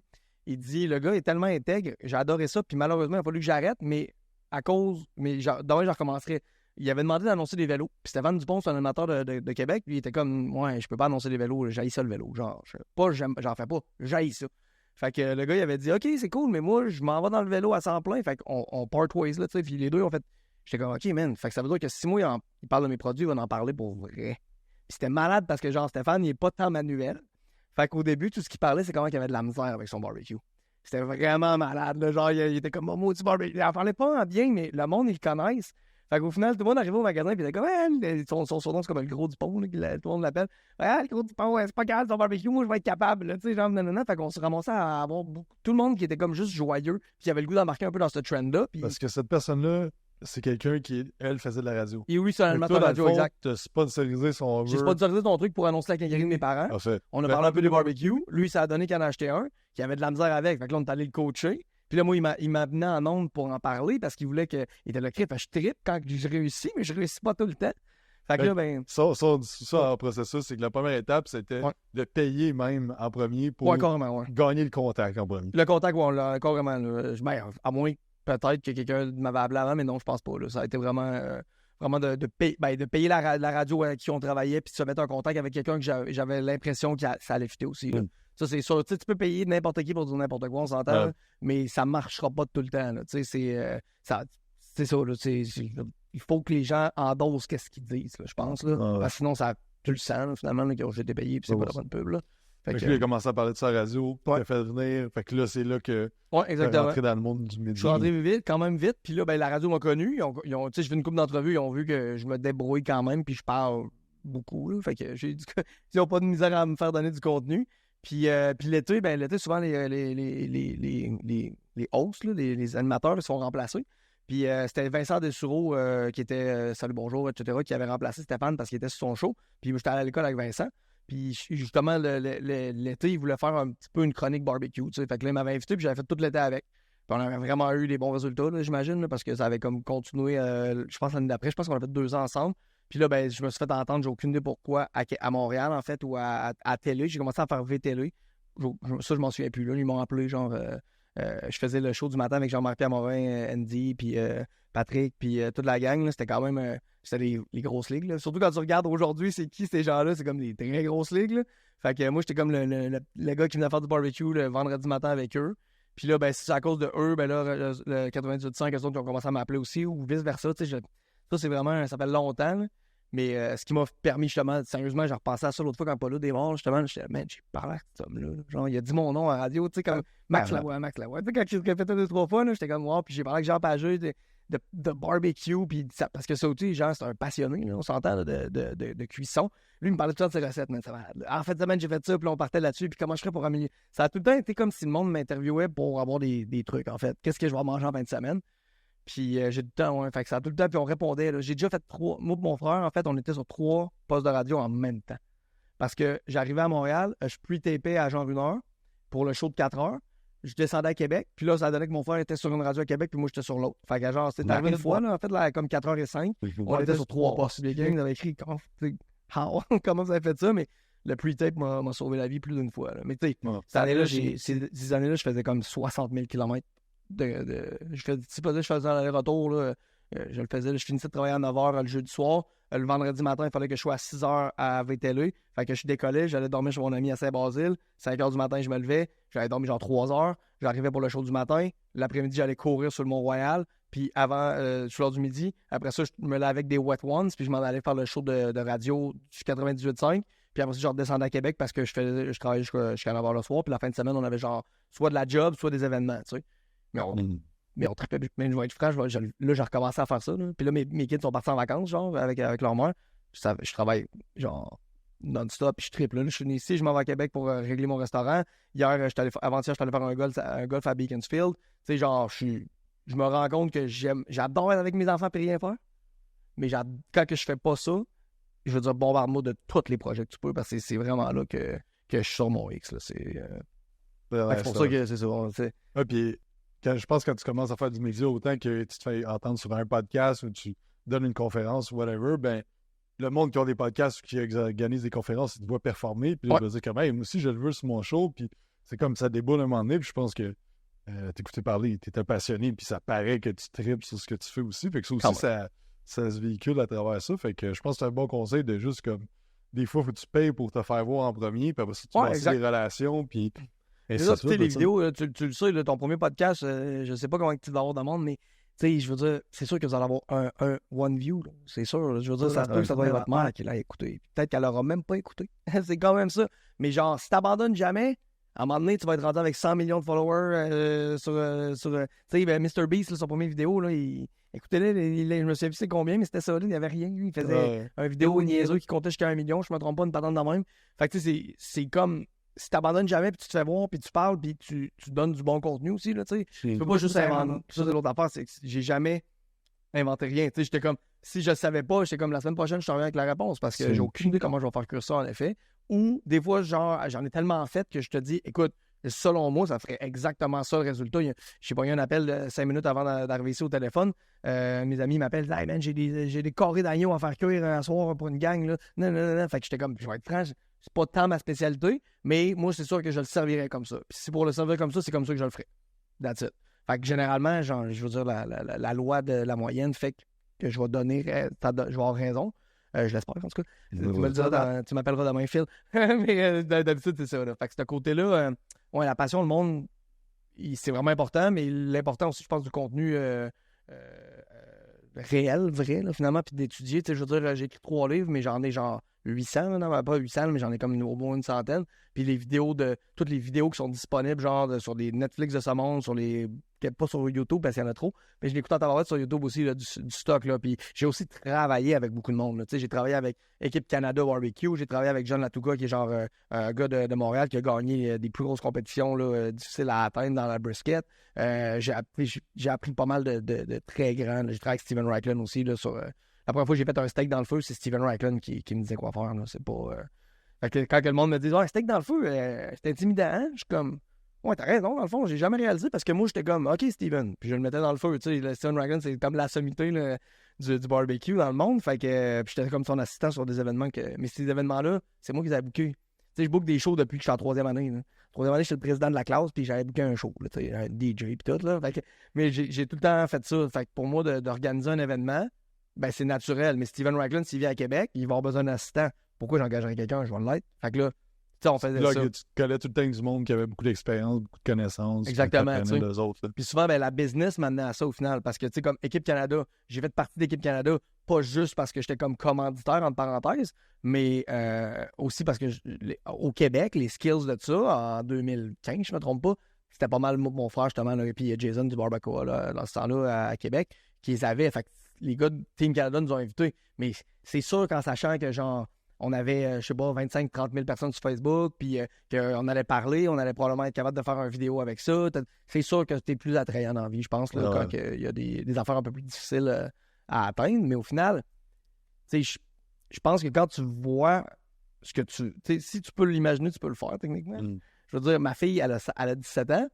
Il dit, le gars est tellement intègre, j'ai adoré ça, puis malheureusement, il a fallu que j'arrête, mais à cause, mais demain, je recommencerai. Il avait demandé d'annoncer des vélos. Puis Stéphane Dupont, c'est un animateur de Québec, puis il était comme, ouais, je peux pas annoncer des vélos, j'haïs ça le vélo. Genre, j'en fais pas, j'haïs ça. Fait que le gars, il avait dit, OK, c'est cool, mais moi, je m'en vais dans le vélo à 100 plein. Fait qu'on part ways, là, tu sais. Puis les deux ont fait, j'étais comme, OK, man. Fait que ça veut dire que si moi, il parle de mes produits, il va en parler pour vrai. Puis c'était malade parce que, genre, Stéphane, il est pas tant manuel. Fait qu'au début, tout ce qu'il parlait, c'est comment il avait de la misère avec son barbecue. C'était vraiment malade, là. Genre, il était comme, oh, maudit barbecue. Il en parlait pas en bien, mais le monde, ils le connaissent. Fait qu'au final, tout le monde arrivait au magasin, puis il était comme, son surnom, c'est comme le gros du pont, là, tout le monde l'appelle. Ouais, le gros du pont, c'est pas grave, son barbecue, moi, je vais être capable, tu sais, genre, nanana. Fait qu'on se ramassait à avoir tout le monde qui était comme juste joyeux, puis qui avait le goût d'embarquer un peu dans ce trend-là. Puis... Parce que cette personne-là, c'est quelqu'un qui, elle, faisait de la radio. Et oui, c'est un animateur de radio, exact. Tu as sponsorisé son J'ai sponsorisé ton truc pour annoncer la quincaillerie de mes parents. On a parlé un peu de barbecue. Lui, ça a donné qu'il en a acheté un, qui avait de la misère avec. Fait que là, on est allé le coacher. Puis là, moi, il m'a amené en ondes pour en parler parce qu'il voulait qu'il était le crip. Je trippe quand je réussis, mais je réussis pas tout le temps. Fait que là, ben. Ça en processus, c'est que la première étape, c'était de payer même en premier pour gagner le contact en premier. Le contact, on l'a carrément. À moins peut-être que quelqu'un m'avait appelé avant, mais non, je pense pas. Là. Ça a été vraiment de payer la radio avec qui on travaillait puis de se mettre en contact avec quelqu'un que j'avais l'impression que ça allait fitter aussi. Là. Ça, c'est sûr. Tu peux payer n'importe qui pour dire n'importe quoi, on s'entend, mais ça marchera pas tout le temps. Là. C'est ça. Là, il faut que les gens endossent ce qu'ils disent, là, je pense. Là. Parce que sinon, tu le sens, là, finalement, là, qu'ils ont été payés puis c'est pas la bonne pub. Là. Fait que lui, il a commencé à parler de sa radio, il a fait venir. Fait que là, c'est là que tu es rentré dans le monde du média. Je suis rentré quand même vite. Puis là, ben, la radio m'a connu. Je fais une couple d'entrevues, ils ont vu que je me débrouille quand même, puis je parle beaucoup. Là. Fait que ils n'ont pas de misère à me faire donner du contenu. Puis l'été, souvent, les hosts, là, les animateurs là, sont remplacés. Puis c'était Vincent Dessureau qui était Salut Bonjour, etc., qui avait remplacé Stéphane parce qu'il était sur son show. Puis j'étais allé à l'école avec Vincent. Puis justement, l'été, il voulait faire un petit peu une chronique barbecue. Tu sais. Fait que là, il m'avait invité, puis j'avais fait tout l'été avec. Puis on avait vraiment eu des bons résultats, là, j'imagine, là, parce que ça avait comme continué, je pense, l'année d'après. Je pense qu'on a fait 2 ans ensemble. Puis là, ben, je me suis fait entendre, j'ai aucune idée pourquoi, à Montréal, en fait, ou à télé. J'ai commencé à faire VTL. Ça, je m'en souviens plus. Là. Ils m'ont appelé, genre, je faisais le show du matin avec Jean-Marc-Pierre Morin, Andy, puis Patrick, puis toute la gang. Là, c'était quand même c'était les grosses ligues. Là. Surtout quand tu regardes aujourd'hui, c'est qui ces gens-là? C'est comme des très grosses ligues. Là. Fait que moi, j'étais comme le gars qui venait faire du barbecue le vendredi matin avec eux. Puis là, ben, c'est à cause de eux, ben là, le 98.5, eux autres qui ont commencé à m'appeler aussi, ou vice-versa. Ça, c'est vraiment, ça fait longtemps. Là. Mais ce qui m'a permis, justement, sérieusement, j'ai repensé à ça l'autre fois quand Paul démarre, justement, j'étais, man, j'ai parlé à cet homme-là. Genre, il a dit mon nom à la radio, tu sais, comme Max Lavoie. Tu sais, quand il répétait 2-3 fois, là, j'étais comme, wow, puis j'ai parlé avec Jean Pageux de barbecue, puis parce que ça aussi, genre, c'est un passionné, là, on s'entend, là, de cuisson. Lui, il me parlait tout le temps de ses recettes, man. En fait, semaine, j'ai fait ça, puis on partait là-dessus, puis comment je ferais pour améliorer. Ça a tout le temps été comme si le monde m'interviewait pour avoir des trucs, en fait. Qu'est-ce que je vais manger en fin de semaine? Puis j'ai du temps, ouais. Fait que ça a tout le temps, puis on répondait. Là. J'ai déjà fait 3. Moi et mon frère, en fait, on était sur 3 postes de radio en même temps. Parce que j'arrivais à Montréal, je pre-tapais à genre 1 heure pour le show de 4 heures. Je descendais à Québec, puis là, ça donnait que mon frère était sur une radio à Québec, puis moi, j'étais sur l'autre. Fait que genre, c'était arrivé une fois, là, en fait, là, comme 4h05, on était sur 3 postes. Les gars, ils avaient écrit comment vous avez fait ça, mais le pre-tape m'a sauvé la vie plus d'une fois. Là. Mais tu sais, ces années-là, je faisais comme 60 000 km je faisais l'aller-retour, là, je le faisais, là, je finissais de travailler à 9h le jeudi soir. Le vendredi matin, il fallait que je sois à 6h à VTL. Fait que je décollais, j'allais dormir chez mon ami à Saint-Basile. 5h du matin, je me levais. J'allais dormir genre 3h. J'arrivais pour le show du matin. L'après-midi, j'allais courir sur le Mont-Royal. Puis avant, sur l'heure du midi, après ça, je me lavais avec des Wet Ones. Puis je m'en allais faire le show de radio du 98.5. Puis après ça, je redescendais à Québec parce que je travaillais jusqu'à 9h le soir. Puis la fin de semaine, on avait genre soit de la job, soit des événements, tu sais. Mais on trippait. Mais je vais être franc, là, j'ai recommencé à faire ça. Là. Puis là, mes kids sont partis en vacances, genre, avec leur mère. Je travaille, genre, non-stop, puis je trippe. Là, je suis venu ici, je m'en vais à Québec pour régler mon restaurant. Hier, avant-hier, je suis allé faire un golf à Beaconsfield. Tu sais, genre, je me rends compte que j'adore être avec mes enfants et rien faire. Mais quand que je fais pas ça, je veux dire, bombarde-moi de tous les projets que tu peux, parce que c'est vraiment là que je suis sur mon X. Là. C'est pour ça que c'est ça. Ouais, puis je pense que quand tu commences à faire du média, autant que tu te fais entendre sur un podcast ou tu donnes une conférence ou whatever, ben le monde qui a des podcasts ou qui organise des conférences, il te voit performer, puis là, je veux dire comme, hey, moi aussi, je le veux sur mon show, puis c'est comme ça déboule un moment donné, puis je pense que t'écoutais parler, t'étais passionné, puis ça paraît que tu tripes sur ce que tu fais aussi, fait que ça aussi, ça se véhicule à travers ça, fait que je pense que c'est un bon conseil de juste comme, des fois, il faut que tu payes pour te faire voir en premier, puis après ça, tu bâtis les relations, puis... Et ça, tu sais, les vidéos, là, tu le sais, là, ton premier podcast, je sais pas comment tu vas avoir de monde, mais tu sais, je veux dire, c'est sûr que vous allez avoir un one view, là. C'est sûr. Là, je veux dire, ça se peut que ça doit être votre mère qui l'a écouté. Peut-être qu'elle l'aura même pas écouté. C'est quand même ça. Mais genre, si t'abandonnes jamais, à un moment donné, tu vas être rendu avec 100 millions de followers tu sais, ben, Mr. Beast, là, son premier vidéo, là, écoutez-le, je me souviens plus c'est combien, mais c'était ça, là, il n'y avait rien. Il faisait une vidéo niaiseux qui comptait jusqu'à 1 million, je me trompe pas, une patente de même. Fait que tu sais, c'est comme... Si t'abandonnes jamais, puis tu te fais voir, puis tu parles, puis tu donnes du bon contenu aussi, là, tu sais. Tu peux pas juste inventer. Ça, c'est l'autre affaire, c'est que j'ai jamais inventé rien. Tu sais, j'étais comme, si je savais pas, j'étais comme, la semaine prochaine, je te reviens avec la réponse, parce que j'ai aucune idée comment je vais faire cuire ça, en effet. Ou, des fois, genre, j'en ai tellement fait que je te dis, écoute, selon moi, ça ferait exactement ça, le résultat. Je sais pas, il y a un appel de 5 minutes avant d'arriver ici au téléphone. Mes amis m'appellent, hey man, j'ai des carrés d'agneau à faire cuire un soir pour une gang, là. Non. Fait que j'étais comme, je vais être franc, c'est pas tant ma spécialité, mais moi, c'est sûr que je le servirais comme ça. Puis si pour le servir comme ça, c'est comme ça que je le ferais. That's it. Fait que généralement, genre, je veux dire, la loi de la moyenne fait que je vais donner, je vais avoir raison. Je l'espère, en tout cas. Tu m'appelleras demain, Phil. Mais d'habitude, c'est ça. Là. Fait que ce côté-là, la passion, le monde, c'est vraiment important, mais l'important aussi, je pense, du contenu réel, vrai, là, finalement, puis d'étudier. Tu sais, je veux dire, j'ai écrit 3 livres, mais j'en ai genre 800, non, pas 800, mais j'en ai comme au moins une centaine. Puis toutes les vidéos qui sont disponibles, genre sur des Netflix de ce monde, pas sur YouTube parce qu'il y en a trop, mais je l'écoute en tabarouette sur YouTube aussi, là, du stock. Là. Puis j'ai aussi travaillé avec beaucoup de monde. J'ai travaillé avec Équipe Canada Barbecue, j'ai travaillé avec John Latouga, qui est genre un gars de Montréal qui a gagné des plus grosses compétitions là, difficiles à atteindre dans la brisket. J'ai appris pas mal de très grands. J'ai travaillé avec Steven Reichland aussi. Là, la première fois que j'ai fait un steak dans le feu, c'est Steven Reichland qui me disait quoi faire. Là. C'est pas. Fait que quand le monde me dit un steak dans le feu, c'est intimidant, hein? Je suis comme. Ouais, t'as raison, dans le fond, j'ai jamais réalisé parce que moi, j'étais comme, OK, Steven. Puis je le mettais dans le feu. Tu sais, Steven Reichland, c'est comme la sommité là, du barbecue dans le monde. Fait que puis j'étais comme son assistant sur des événements mais ces événements-là, c'est moi qui les ai bookés. Tu sais, je book des shows depuis que je suis en 3e année. Là. 3e année, j'étais le président de la classe, puis j'avais booké un show. Là, tu sais, un DJ, puis tout. Là. Fait que, mais j'ai tout le temps fait ça. Fait que pour moi, d'organiser un événement, ben c'est naturel. Mais Steven Reichland, s'il vient à Québec, il va avoir besoin d'un assistant. Pourquoi j'engagerais quelqu'un? Je vais l'être. Fait que là, sais, on faisait Là, ça. que tu connais tout le temps du monde qui avait beaucoup d'expérience, beaucoup de connaissances. Exactement, tu sais. D'eux autres, là. Puis souvent, ben, la business m'amenait à ça au final. Parce que, tu sais, comme Équipe Canada, j'ai fait partie d'Équipe Canada, pas juste parce que j'étais comme commanditaire, entre parenthèses, mais aussi parce que au Québec, les skills de ça, en 2015, je me trompe pas, c'était pas mal mon frère, justement, là, et puis Jason du Barbacoa, là, dans ce temps-là, à Québec, qui les avait. Fait que les gars de Team Canada nous ont invités. Mais c'est sûr qu'en sachant que, genre, on avait, je sais pas, 25-30 000 personnes sur Facebook, puis qu'on allait parler, on allait probablement être capable de faire une vidéo avec ça. C'est sûr que t'es plus attrayant dans la vie, je pense, là, quand il y a des affaires un peu plus difficiles à atteindre. Mais au final, tu sais, je pense que quand tu vois ce que tu sais, si tu peux l'imaginer, tu peux le faire, techniquement. Je veux dire, ma fille, elle a 17 ans,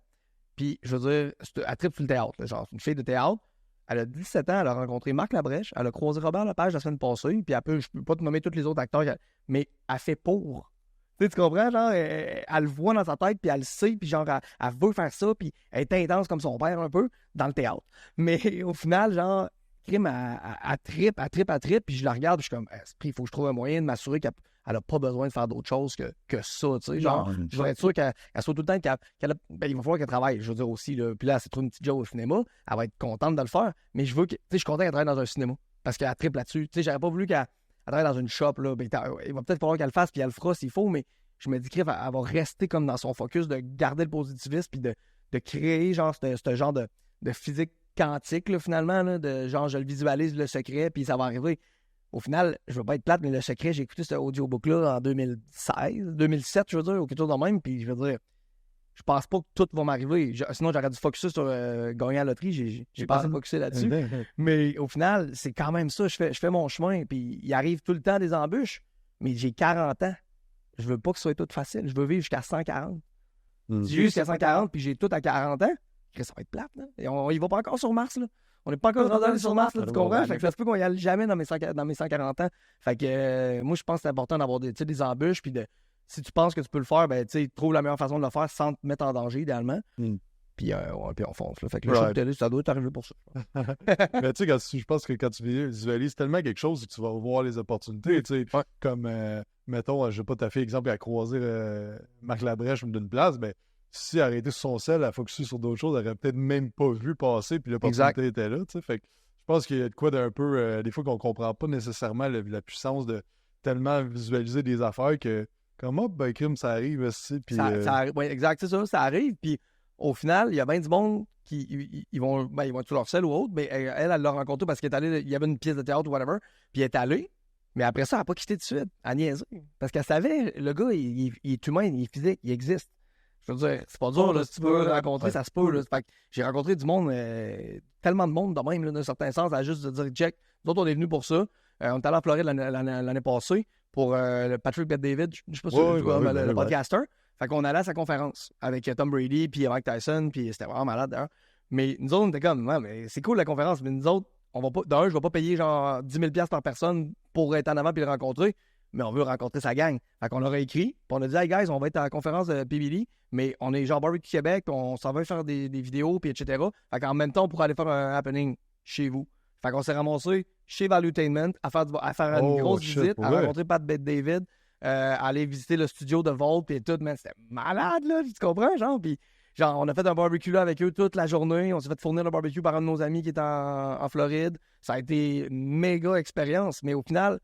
puis je veux dire, elle tripe sur le théâtre, là, genre, c'est une fille de théâtre. Elle a 17 ans, elle a rencontré Marc Labrèche, elle a croisé Robert Lepage la semaine passée, puis je peux pas te nommer tous les autres acteurs, mais elle fait pour. Tu sais, tu comprends? Genre, elle le voit dans sa tête, puis elle le sait, puis genre, elle veut faire ça, puis elle est intense comme son père un peu dans le théâtre. Mais au final, genre, crime, elle trippe, puis je la regarde, puis je suis comme, il faut que je trouve un moyen de m'assurer qu'elle n'a pas besoin de faire d'autres choses que ça, tu sais. Genre, je voudrais être sûr qu'elle soit tout le temps ben, il va falloir qu'elle travaille, je veux dire aussi, là. Puis là, elle s'est trouvée une petite job au cinéma, elle va être contente de le faire, mais je veux que, tu sais, je suis content qu'elle travaille dans un cinéma, parce qu'elle trippe là-dessus. Tu sais, j'aurais pas voulu qu'elle travaille dans une shop, là. Ben, il va peut-être falloir qu'elle le fasse, puis elle le fera s'il faut, mais je me dis qu'elle va rester comme dans son focus de garder le positivisme, puis de créer, genre, ce genre de physique quantique, là, finalement, là, de genre, je le visualise, le secret, puis ça va arriver. Au final, je veux pas être plate, mais le secret, j'ai écouté ce audiobook-là en 2007, je veux dire, ou quelque chose de même, puis je veux dire, je pense pas que tout va m'arriver. Sinon, j'aurais dû focuser sur gagner à la loterie, j'ai pas focusé là-dessus. Mais au final, c'est quand même ça, je fais mon chemin, puis il arrive tout le temps des embûches, mais j'ai 40 ans. Je veux pas que ce soit tout facile, je veux vivre jusqu'à 140. Si j'ai jusqu'à 140, puis j'ai tout à 40 ans, ça va être plate, là. Et on y va pas encore sur Mars, là. On n'est pas encore rendu sur Mars, là, tu comprends? Fait que ça se peut qu'on y aille jamais dans mes 140 ans. Fait que moi, je pense que c'est important d'avoir des embûches, puis si tu penses que tu peux le faire, ben, tu sais, trouve la meilleure façon de le faire sans te mettre en danger, idéalement. Puis on fonce, là. Fait que le show de télé, ça doit t'arriver pour ça. Mais tu sais, je pense que quand tu visualises tellement quelque chose, tu vas voir les opportunités, tu sais. Comme, mettons, je sais pas, ta fille, exemple, elle a croisé Marc Labrèche d'une place, ben, si elle arrêtait sur son sel, elle a focusé sur d'autres choses, elle aurait peut-être même pas vu passer, puis l'opportunité était là, tu sais. Fait que je pense qu'il y a de quoi d'un peu, des fois qu'on comprend pas nécessairement la puissance de tellement visualiser des affaires que, comme, hop, ben, crime, ça arrive aussi, puis... Oui, exact, c'est ça, ça arrive, puis au final, il y a bien du monde qui ils vont être sur leur sel ou autre, mais elle l'a rencontré parce qu'elle est allée, il y avait une pièce de théâtre ou whatever, puis elle est allée, mais après ça, elle n'a pas quitté tout de suite, elle a niaisé, parce qu'elle savait, le gars, il est humain, il est physique, il existe. Je veux dire, c'est pas dur, là, si tu veux le rencontrer, ça se peut. Là. Fait que j'ai rencontré du monde, tellement de monde de même, là, d'un certain sens, à juste de dire, check, nous autres, on est venus pour ça. On est allé en Floride l'année passée pour le Patrick Bet-David, je sais pas si le podcaster. Fait qu'on allait à sa conférence avec Tom Brady, puis Mike Tyson, puis c'était vraiment malade d'ailleurs. Mais nous autres, on était comme, ouais, mais c'est cool la conférence, mais nous autres, on va pas, d'un, je vais pas payer genre 10 000$ par personne pour être en avant puis le rencontrer. Mais on veut rencontrer sa gang. Fait qu'on leur a écrit, puis on a dit, hey guys, on va être à la conférence de PBD, mais on est genre Barbecue Québec, puis on s'en va faire des vidéos, puis etc. Fait qu'en même temps, on pourrait aller faire un happening chez vous. Fait qu'on s'est ramassé chez Valuetainment à faire une grosse visite, à rencontrer Pat Bet-David, à aller visiter le studio de Volt, et tout. Mais c'était malade, là, tu comprends, genre? Puis genre, on a fait un barbecue là avec eux toute la journée. On s'est fait fournir le barbecue par un de nos amis qui est en Floride. Ça a été une méga expérience, mais au final,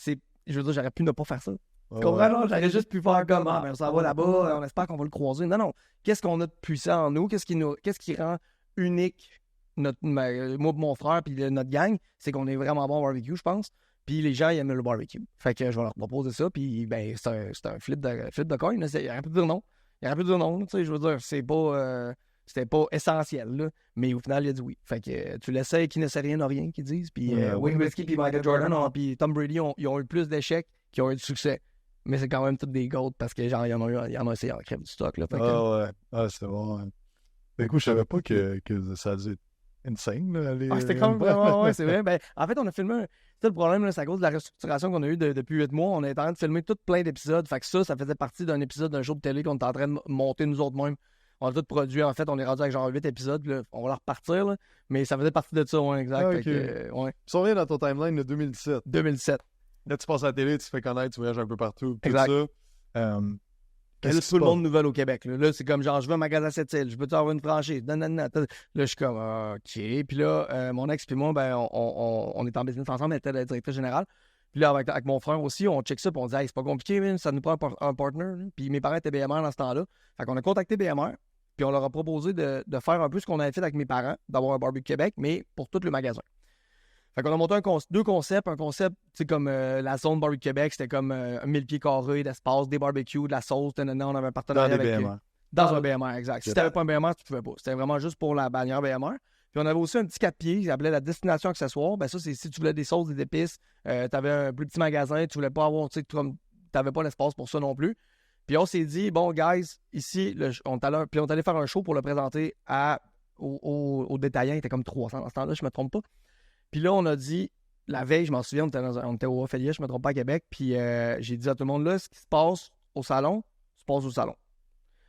je veux dire, j'aurais pu ne pas faire ça. Tu comprends? Genre, j'aurais juste pu faire comme, on s'en va là-bas, on espère qu'on va le croiser. Non. Qu'est-ce qu'on a de puissant en nous? Qu'est-ce qui rend unique moi et mon frère puis notre gang? C'est qu'on est vraiment bon au barbecue, je pense. Puis les gens, ils aiment le barbecue. Fait que je vais leur proposer ça. Puis ben, c'est un flip de coin. Il aurait pu dire non. Tu sais, je veux dire, c'était pas essentiel, là. Mais au final, il a dit oui. Fait que tu l'essayes, qui ne sait rien n'a rien, qu'ils disent. Puis Wayne Gretzky puis Michael Jordan puis Tom Brady, ils ont eu plus d'échecs qu'ils ont eu de succès. Mais c'est quand même tous des goats parce que genre, il y en a essayé en crème du stock, là. Fait que... ouais, c'est bon. Hein. Du coup, je savais pas que ça a dû être insane, là. C'était quand même vraiment, ouais, c'est vrai. Ben, en fait, on a filmé c'est le problème, là, c'est à cause de la restructuration qu'on a eue depuis 8 mois. On est en train de filmer tout plein d'épisodes. Fait que ça faisait partie d'un épisode d'un show de télé qu'on était en train de monter nous autres mêmes. On a tout produit. En fait, on est rendu avec genre 8 épisodes. Là, on va la repartir, là. Mais ça faisait partie de ça, ouais, exact. Okay. Fait que, ouais. Tu reviens dans ton timeline de 2017. 2007. Là, tu passes à la télé, tu te fais connaître, tu voyages un peu partout. Tout exact. Ça. Là, tout le monde nous veut au Québec. Là, c'est comme genre, je veux un magasin à Sept-Îles, je peux avoir une franchise. Non. Là, je suis comme, OK. Puis là, mon ex et moi, ben, on est en business ensemble, elle était la directrice générale. Puis là, avec mon frère aussi, on check ça, puis on dit, hey, c'est pas compliqué, man, ça nous prend un partner. Là. Puis mes parents étaient BMR dans ce temps-là. Fait qu'on a contacté BMR, puis on leur a proposé de faire un peu ce qu'on avait fait avec mes parents, d'avoir un barbecue Québec, mais pour tout le magasin. Fait qu'on a monté deux concepts. Un concept, c'est comme la zone barbecue Québec, c'était comme 1000 pieds carrés d'espace, des barbecues, de la sauce, on avait un partenariat avec BMR. Dans un BMR, exact. Si t'avais pas un BMR, tu pouvais pas. C'était vraiment juste pour la bannière BMR. Puis on avait aussi un petit 4 pieds qui s'appelait la destination accessoire. Ben ça, c'est si tu voulais des sauces, des épices, t'avais un plus petit magasin, tu voulais pas avoir, tu sais, t'avais pas l'espace pour ça non plus. Puis on s'est dit, bon, guys, ici, on est allé faire un show pour le présenter aux détaillants. Il était comme 300 dans ce temps-là, je me trompe pas. Puis là, on a dit, la veille, je m'en souviens, on était au Ophélia, je me trompe pas, à Québec. Puis j'ai dit à tout le monde, là, ce qui se passe au salon, se passe au salon.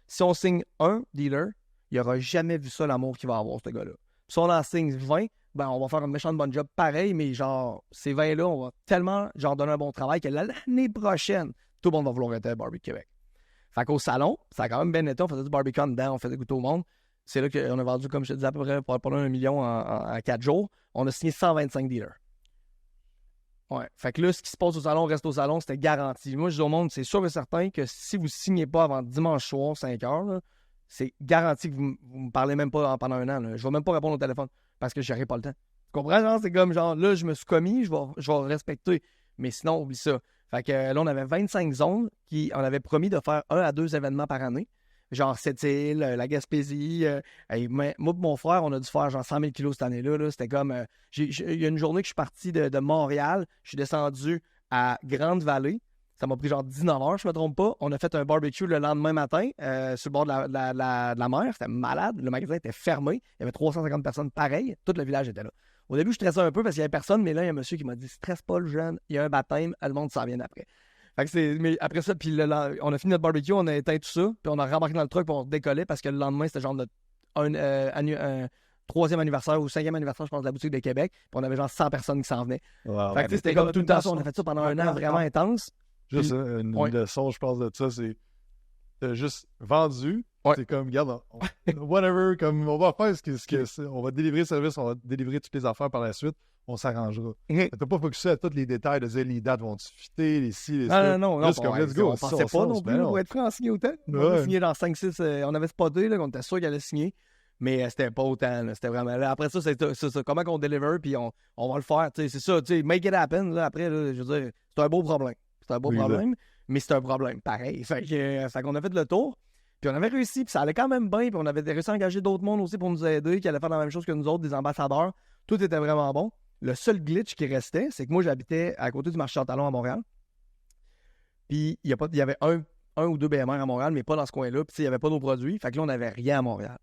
Si on signe un dealer, il n'y aura jamais vu ça, l'amour qu'il va avoir, ce gars-là. Puis si on en signe 20, ben on va faire un méchant de bon job pareil, mais genre, ces 20-là, on va tellement genre donner un bon travail que l'année prochaine, tout le monde va vouloir être à Barbecue Québec. Fait qu'au salon, ça a quand même bien été, on faisait du barbecue en dedans, on faisait goûter au monde. C'est là qu'on a vendu, comme je te disais, à peu près pour 1 million en 4 jours. On a signé 125 dealers. Ouais. Fait que là, ce qui se passe au salon reste au salon, c'était garanti. Moi, je dis au monde, c'est sûr et certain que si vous ne signez pas avant dimanche soir, 5 heures, là, c'est garanti que vous ne me parlez même pas pendant un an. Là. Je ne vais même pas répondre au téléphone parce que je n'aurai pas le temps. Tu comprends? Genre, c'est comme genre, là, je me suis commis, je vais respecter. Mais sinon, oublie ça. Fait que là, on avait 25 zones on avait promis de faire 1 à 2 événements par année. Genre Sept-Îles, la Gaspésie. Moi et mon frère, on a dû faire genre 100 000 kilos cette année-là. Là. C'était comme... il y a une journée que je suis parti de Montréal. Je suis descendu à Grande-Vallée. Ça m'a pris genre 19 heures, je me trompe pas. On a fait un barbecue le lendemain matin sur le bord de la mer. C'était malade. Le magasin était fermé. Il y avait 350 personnes pareilles. Tout le village était là. Au début, je stressais un peu parce qu'il n'y avait personne, mais là, il y a un monsieur qui m'a dit « Stresse pas, le jeune. Il y a un baptême. Le monde s'en vient après. » Fait que mais après ça, puis on a fini notre barbecue, on a éteint tout ça, puis on a rembarqué dans le truck, puis on décollait parce que le lendemain, c'était genre notre 3e anniversaire ou 5e anniversaire, je pense, de la boutique de Québec, puis on avait genre 100 personnes qui s'en venaient. Wow. Fait que c'était comme tout le temps ça, on a fait ça pendant un an vraiment intense. Juste une leçon, je pense, de ça, c'est t'as juste vendu. Ouais. C'est comme, regarde, whatever, comme on va faire on va délivrer le service, on va délivrer toutes les affaires par la suite. On s'arrangera. T'as pas focusé à tous les détails de dire les dates vont-tu fitter, les ci, les ça. Non. Juste comme, let's go. On pensait pas non plus pour être franc en signer autant. On avait signé dans 5-6, on avait spoté, là, on était sûr qu'il allait signer, mais c'était pas autant. Là, c'était vraiment là. Après ça, c'est ça. Comment qu'on deliver, puis on va le faire. C'est ça, make it happen. Là, après, là, je veux dire, c'est un beau problème. C'est un beau problème, mais c'est un problème pareil. Fait qu'on a fait le tour. Puis on avait réussi, puis ça allait quand même bien, puis on avait réussi à engager d'autres mondes aussi pour nous aider, qui allaient faire la même chose que nous autres, des ambassadeurs. Tout était vraiment bon. Le seul glitch qui restait, c'est que moi, j'habitais à côté du marché Chantalon à Montréal. Puis il y avait un ou deux BMR à Montréal, mais pas dans ce coin-là. Puis il n'y avait pas nos produits. Fait que là, on n'avait rien à Montréal.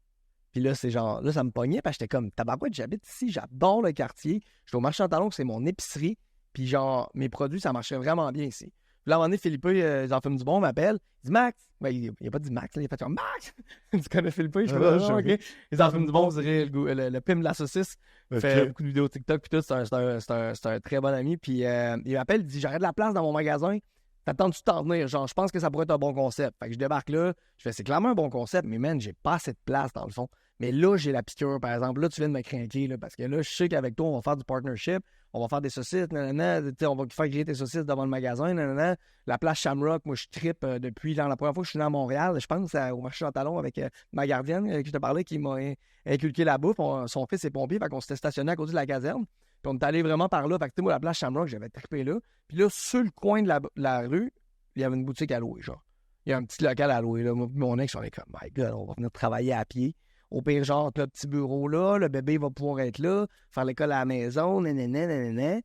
Puis là, c'est genre, là, ça me pognait, parce que j'étais comme, tabarouette, j'habite ici, j'adore le quartier. J'étais au marché Chantalon, c'est mon épicerie. Puis genre, mes produits, ça marchait vraiment bien ici. Puis là, à un moment donné, Philippe, ils en fument du bon, m'appelle. Il dit Max. Ben, il n'a pas dit Max, là, il a fait genre Max. Tu connais Philippe? Je fais OK. Ils en fument du bon, vous direz le pim de la saucisse. Il fait beaucoup de vidéos TikTok, puis tout. C'est un très bon ami. Puis il m'appelle, il dit j'arrête de la place dans mon magasin. T'attends-tu de t'en venir? Genre, je pense que ça pourrait être un bon concept. Fait que je débarque là. Je fais c'est clairement un bon concept, mais man, j'ai pas assez de place dans le fond. Mais là, j'ai la piqûre, par exemple. Là, tu viens de me craquer, là, parce que là, je sais qu'avec toi, on va faire du partnership. On va faire des saucisses, nanana, on va faire griller tes saucisses devant le magasin, nanana. La place Shamrock, moi, je trippe depuis la première fois que je suis venu à Montréal. Je pense au marché Chantalon avec ma gardienne que je te parlais qui m'a inculqué la bouffe. Son fils est pompier, fait qu'on s'était stationné à côté de la caserne. Puis on est allé vraiment par là. Fait que moi, la place Shamrock, j'avais trippé là. Puis là, sur le coin de la rue, il y avait une boutique à louer, genre. Il y a un petit local à louer, là. Moi, mon ex, on est comme, my God, on va venir travailler à pied. Au pire, genre, le petit bureau là, le bébé va pouvoir être là, faire l'école à la maison, nanana.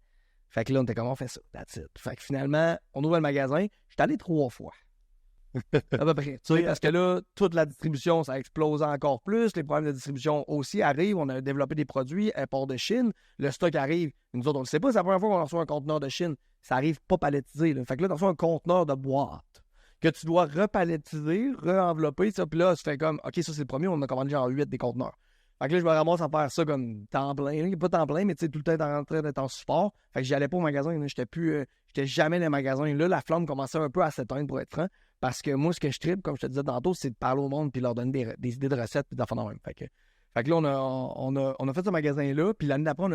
Fait que là, on était comme, on fait ça, that's it. Fait que finalement, on ouvre le magasin. J'étais allé 3 fois. À peu près. Tu sais, parce que là, toute la distribution, ça a explosé encore plus. Les problèmes de distribution aussi arrivent. On a développé des produits, import de Chine. Le stock arrive. Nous autres, on ne sait pas, c'est la première fois qu'on reçoit un conteneur de Chine. Ça arrive pas palettisé. Là. Fait que là, tu reçois un conteneur de boîte que tu dois repalettiser, re-envelopper. Puis là, tu fais comme, OK, ça c'est le premier, on a commandé genre 8 des conteneurs. Fait que là, je me ramasse à faire ça comme temps plein. Pas temps plein, mais tu sais, tout le temps en train d'être en support. Fait que j'y allais pas au magasin. J'étais jamais dans le magasin. Là, la flamme commençait un peu à s'éteindre, pour être franc. Parce que moi, ce que je tripe, comme je te disais tantôt, c'est de parler au monde puis leur donner des idées de recettes puis d'affaires de même. Fait que là, on a fait ce magasin-là, puis l'année d'après,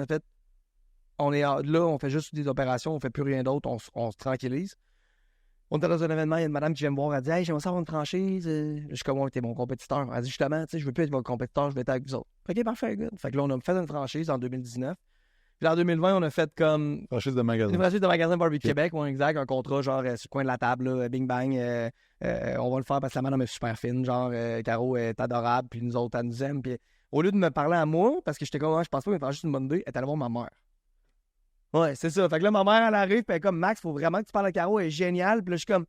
on fait juste des opérations, on fait plus rien d'autre, on se tranquillise. On était dans un événement, il y a une madame qui vient me voir, elle dit « Hey, j'aimerais savoir une franchise. » Je suis comme « Ouais, t'es mon compétiteur. » Elle dit « Justement, tu sais, je veux plus être votre compétiteur, je veux être avec vous autres. » OK, parfait, good. Fait que là, on a fait une franchise en 2019. Puis en 2020, on a fait comme... Franchise de magasin. Une franchise de magasin Barbecue Québec, ouais, exact, un contrat genre sur le coin de la table, là, bing bang. On va le faire parce que la madame est super fine, genre Caro est adorable, puis nous autres, elle nous aime. Puis au lieu de me parler à moi, parce que j'étais comme, je pense pas que franchise une bonne idée, elle est allée voir ma mère. Ouais, c'est ça. Fait que là, ma mère, elle arrive, puis elle est comme, Max, faut vraiment que tu parles à Caro, elle est géniale. Puis là, je suis comme,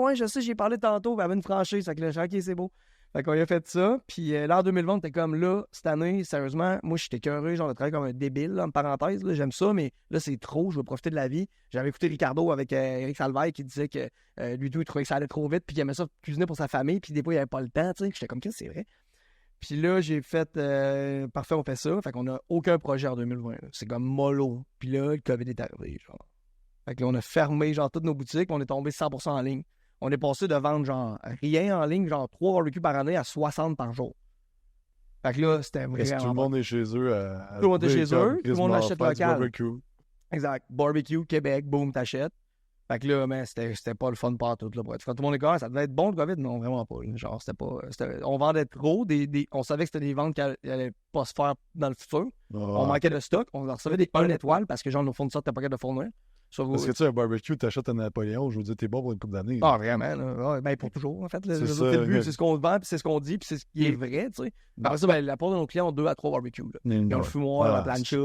ouais, je sais, j'ai parlé tantôt, puis elle avait une franchise. Fait que là, je suis OK, c'est beau. Fait qu'on a fait ça. Puis là, en 2020, t'es comme là, cette année, sérieusement, moi, j'étais curieux, genre, de travailler comme un débile, là, en parenthèse. Là, j'aime ça, mais là, c'est trop, je veux profiter de la vie. J'avais écouté Ricardo avec Eric Salvaille qui disait que lui, tout, il trouvait que ça allait trop vite, puis qu'il aimait ça cuisiner pour sa famille, puis des fois, il avait pas le temps, tu sais. J'étais comme, qu'est-ce que c'est vrai? Puis là, j'ai fait, parfait, on fait ça. Fait qu'on n'a aucun projet en 2020. Là. C'est comme mollo. Puis là, le COVID est arrivé, genre. Fait que là, on a fermé, genre, toutes nos boutiques, on est tombé 100% en ligne. On est passé de vendre, genre, rien en ligne, genre 3 barbecues par année à 60 par jour. Fait que là, c'était vraiment... Est-ce que tout le monde est chez eux? Tout le monde est chez eux, tout le monde achète local. Barbecue. Exact. Barbecue, Québec, boum, t'achètes. Fait que là, mais c'était pas le fun partout, là, pour être. Quand tout le monde est correct, ça devait être bon, le COVID, non, vraiment pas. Là. Genre, on vendait trop, on savait que c'était des ventes qui allaient pas se faire dans le futur. On manquait de stock, on recevait des 1 étoile parce que, genre, nos fournisseurs n'étaient pas capables de fournir. Parce que tu sais, un barbecue, t'achètes un Napoléon, je veux dire, t'es bon pour une couple d'années. Ah, vraiment, là. Ouais, ben, pour toujours, en fait. C'est le but, c'est ce qu'on vend, puis c'est ce qu'on dit, puis c'est ce qui est vrai, tu sais. Après ça, ben, la plupart de nos clients ont 2 à 3 barbecues, là. Ils ont le fumoir, la plancha,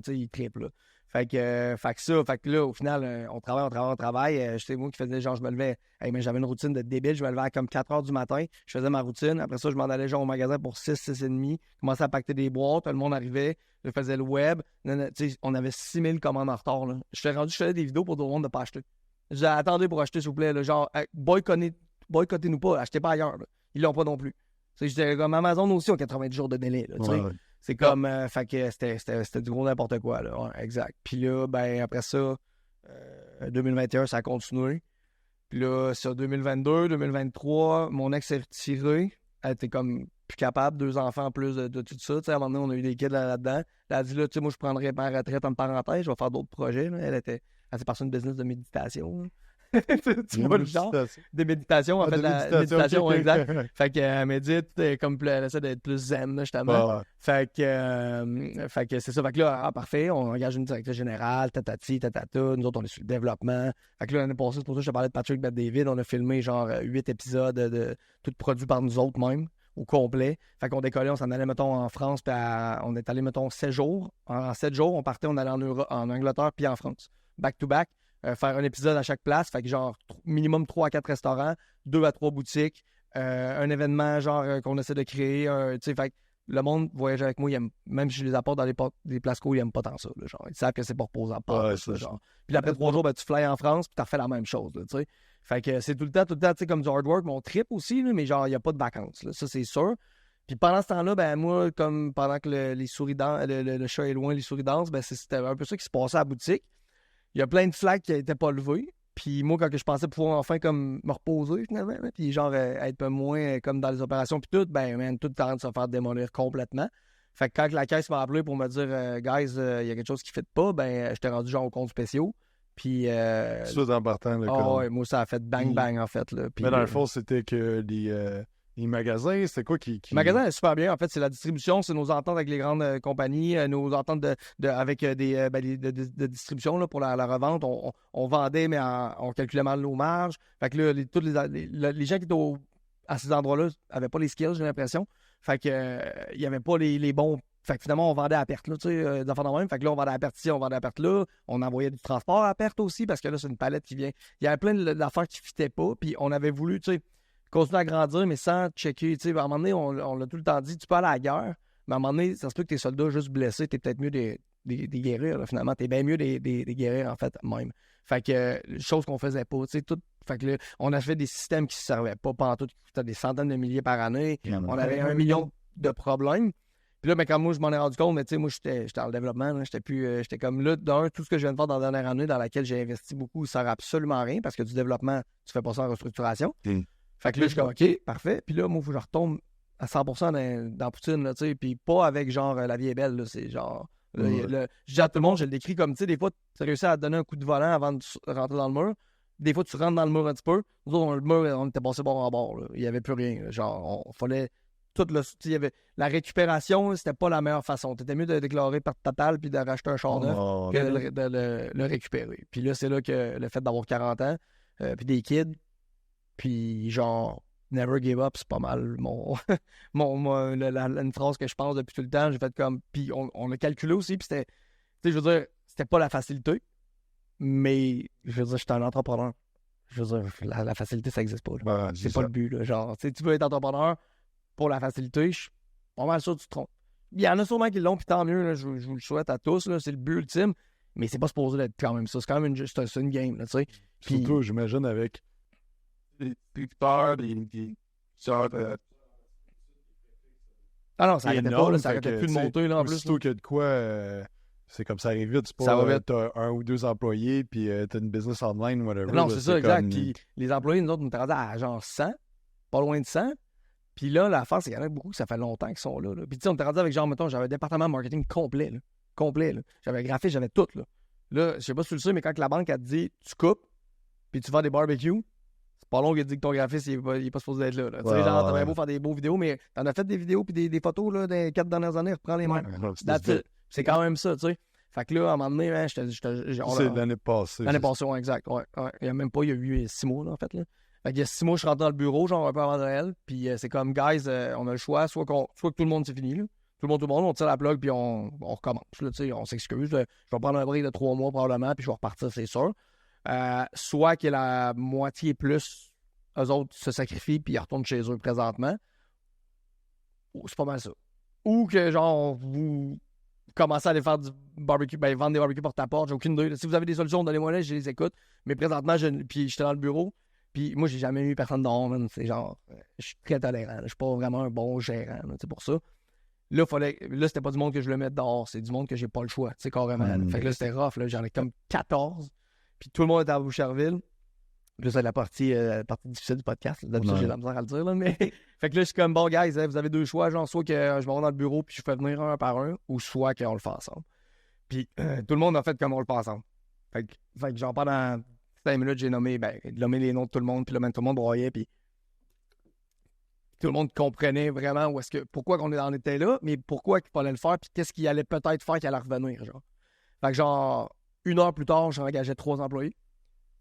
ils triplent, là. Fait que là, au final, on travaille. C'est moi qui faisais, genre, je me levais, mais j'avais une routine de débile, je me levais à comme 4 heures du matin, je faisais ma routine, après ça, je m'en allais, genre, au magasin pour 6h30, commençais à pacter des boîtes, tout le monde arrivait, je faisais le web, on avait 6000 commandes en retard, là. Je faisais des vidéos pour tout le monde de pas acheter. Je disais, attendez pour acheter, s'il vous plaît, là, genre, boycottez-nous pas, achetez pas ailleurs, là. Ils l'ont pas non plus. J'étais comme Amazon aussi, ont 90 jours de délai, là, tu sais. C'est comme, fait que c'était du gros n'importe quoi, là. Ouais, exact. Puis là, ben, après ça, 2021, ça a continué. Puis là, sur 2022, 2023, mon ex s'est retirée. Elle était comme plus capable, 2 enfants en plus de tout ça. Tu sais, à un moment donné, on a eu des kids là-dedans. Elle a dit, là, tu sais, moi, je prendrais ma retraite en parenthèse, je vais faire d'autres projets. Là. Elle s'est partie une business de méditation. Tu vois le genre de méditation, en fait, la méditation, okay. exact. Fait qu'elle médite, comme elle essaie d'être plus zen, là, justement. Fait que c'est ça. Fait que là, parfait, on engage une directrice générale, tatati, tatata. Nous autres, on est sur le développement. Fait que là, l'année passée, c'est pour ça que je te parlais de Patrick Bet-David. On a filmé genre 8 épisodes de tout produit par nous autres même, au complet. Fait qu'on décollait, on s'en allait, mettons, en France, puis on est allé, mettons, 7 jours. En 7 jours, on partait, on allait en Angleterre, puis en France. Back-to-back. Faire un épisode à chaque place, fait que genre minimum 3 à 4 restaurants, 2 à 3 boutiques, un événement genre qu'on essaie de créer, tu sais, fait que le monde voyage avec moi, même si je les apporte dans des places cool, ils n'aiment pas tant ça, là, genre, ils savent que c'est pas reposant pas, genre. Puis après 3 jours, ben, tu fly en France, puis tu refais la même chose, tu sais. Fait que c'est tout le temps, tu sais, comme du hard work, mon trip aussi, là, mais genre, il n'y a pas de vacances, là, ça c'est sûr. Puis pendant ce temps-là, ben moi, comme pendant que le chat est loin, les souris dansent, ben c'était un peu ça qui se passait à la boutique. Il y a plein de flags qui n'étaient pas levés. Puis moi, quand je pensais pouvoir enfin comme me reposer, finalement, puis genre être un peu moins comme dans les opérations, puis tout, ben, man, tout est en train de se faire démolir complètement. Fait que quand la caisse m'a appelé pour me dire, guys, il y a quelque chose qui ne fit pas, ben, j'étais rendu genre au compte spéciaux. Puis. Ça, en partant, là. Ouais, moi, ça a fait bang, en fait. Là. Puis, mais dans le fond, c'était que les magasins, c'est quoi qui... Le magasin est super bien. En fait, c'est la distribution, c'est nos ententes avec les grandes compagnies, nos ententes avec de distribution là, pour la revente. On vendait, mais on calculait mal nos marges. Fait que là, tous les gens qui étaient à ces endroits-là n'avaient pas les skills, j'ai l'impression. Fait que il n'y avait pas les bons... Fait que finalement, on vendait à perte, là, tu sais, d'enfants de même. Fait que là, on vendait à perte ici, on vendait à perte là. On envoyait du transport à perte aussi, parce que là, c'est une palette qui vient... Il y avait plein d'affaires qui ne fitaient pas, puis on avait voulu, tu sais, continuer à grandir, mais sans checker. Tu sais, à un moment donné, on l'a tout le temps dit, tu peux aller à la guerre, mais à un moment donné, ça se peut que tes soldats juste blessés, t'es peut-être mieux des guérir, là, finalement. T'es bien mieux des guérir, en fait, même. Fait que, chose qu'on faisait pas, tu sais, tout. Fait que là, on a fait des systèmes qui ne servaient pas pantoute, qui coûtaient des centaines de milliers par année. On avait 1 million de problèmes. Puis là, ben, quand moi, je m'en ai rendu compte, mais tu sais, moi, j'étais dans le développement, là, j'étais plus, j'étais comme là, tout ce que je viens de faire dans la dernière année, dans laquelle j'ai investi beaucoup, ça sert absolument à rien, parce que du développement, tu fais pas ça en restructuration. Fait que là, je suis comme, OK, parfait. Puis là, moi, il faut que je retombe à 100% dans Poutine, là, tu sais, puis pas avec, genre, la vie est belle, là, c'est genre... je dis à tout le monde, je le décris comme, tu sais, des fois, tu réussis à te donner un coup de volant avant de rentrer dans le mur. Des fois, tu rentres dans le mur un petit peu. Nous autres, le mur, on était passé bord en bord, là. Il n'y avait plus rien, là. Genre, on fallait... Tout le, il y avait, la récupération, c'était pas la meilleure façon. T'étais mieux de déclarer perte totale puis de racheter un char neuf que de le récupérer. Puis là, c'est là que le fait d'avoir 40 ans, puis des kids, puis genre, never give up, c'est pas mal une phrase que je pense depuis tout le temps. J'ai fait comme, puis on l'a calculé aussi, puis c'était, tu sais, je veux dire, c'était pas la facilité, mais je veux dire, j'étais un entrepreneur. Je veux dire, la facilité, ça n'existe pas. Ben, c'est pas le but, là. Genre, tu sais, tu veux être entrepreneur pour la facilité, je suis pas mal sûr que tu te trompes. Il y en a sûrement qui l'ont, puis tant mieux, là, je vous le souhaite à tous, là, c'est le but ultime, mais c'est pas supposé d'être quand même ça. C'est quand même c'est une game, là, tu sais. Puis... Surtout, j'imagine, avec des peurs, des sortes Ah non, ça arrêtait pas, là, ça arrêtait plus de monter, là, en plus. Surtout que de quoi, c'est comme ça arrive vite, c'est ça pas t'as un ou deux employés, puis t'as une business online, whatever. Non, là, c'est ça, exact. Comme... Puis les employés, nous autres, on était rendus à genre 100, pas loin de 100. Puis là, l'affaire, c'est qu'il y en a beaucoup que ça fait longtemps qu'ils sont là. Puis tu sais, on était rendu avec genre, mettons, j'avais un département marketing complet, là. Complet, là. J'avais un graphiste, j'avais tout, là. Là, je sais pas si tu le sais, mais quand la banque, elle te dit, tu coupes, puis tu vas des barbecues, c'est pas long qu'elle te dit que ton graphiste, il est pas supposé être là. Tu sais, genre, t'as bien beau faire des beaux vidéos, mais t'en as fait des vidéos puis des photos, là, dans les 4 dernières années, reprends les mêmes. C'est quand même ça, tu sais. Fait que là, à un moment donné, hein, c'est l'année passée. L'année passée, ouais, exact. Ouais. Il y a même pas, il y a eu 6 mois, là, en fait, là. Fait qu'il y a 6 mois, je suis rentré dans le bureau, genre un peu avant Noël, puis c'est comme, guys, on a le choix, soit que tout le monde, c'est fini, là. Tout le monde, on tire la plug, puis on recommence, là, tu sais, on s'excuse. Je vais prendre un break de 3 mois, probablement, puis je vais repartir, c'est sûr. Soit que la moitié plus, eux autres se sacrifient, puis ils retournent chez eux présentement. C'est pas mal ça. Ou que, genre, vous commencez à aller faire du barbecue, ben, vendre des barbecues porte-à-porte, j'ai aucune idée. Si vous avez des solutions, donnez-moi là, je les écoute. Mais présentement, puis j'étais dans le bureau, puis moi, j'ai jamais eu personne dehors, man. C'est genre, je suis très tolérant. Je suis pas vraiment un bon gérant, c'est pour ça. Là, c'était pas du monde que je le mette dehors, c'est du monde que j'ai pas le choix, tu sais, carrément. Fait que là, c'était rough, là, j'en ai comme 14. Puis tout le monde était à Boucherville. Là, c'est la partie difficile du podcast. D'habitude, j'ai de la misère à le dire, là, mais... Fait que là, je suis comme, bon, guys, vous avez deux choix, genre, soit que je me rends dans le bureau puis je fais venir un par un, ou soit qu'on le fait ensemble. Puis tout le monde a fait comme on le fait ensemble. Fait que genre, pendant 5 minutes, j'ai nommé les noms de tout le monde, puis là, même tout le monde broyait, puis tout le monde comprenait vraiment pourquoi on était là, mais pourquoi il fallait le faire, puis qu'est-ce qu'il allait peut-être faire qu'il allait revenir, genre. Fait que genre, 1 heure plus tard, j'engageais 3 employés.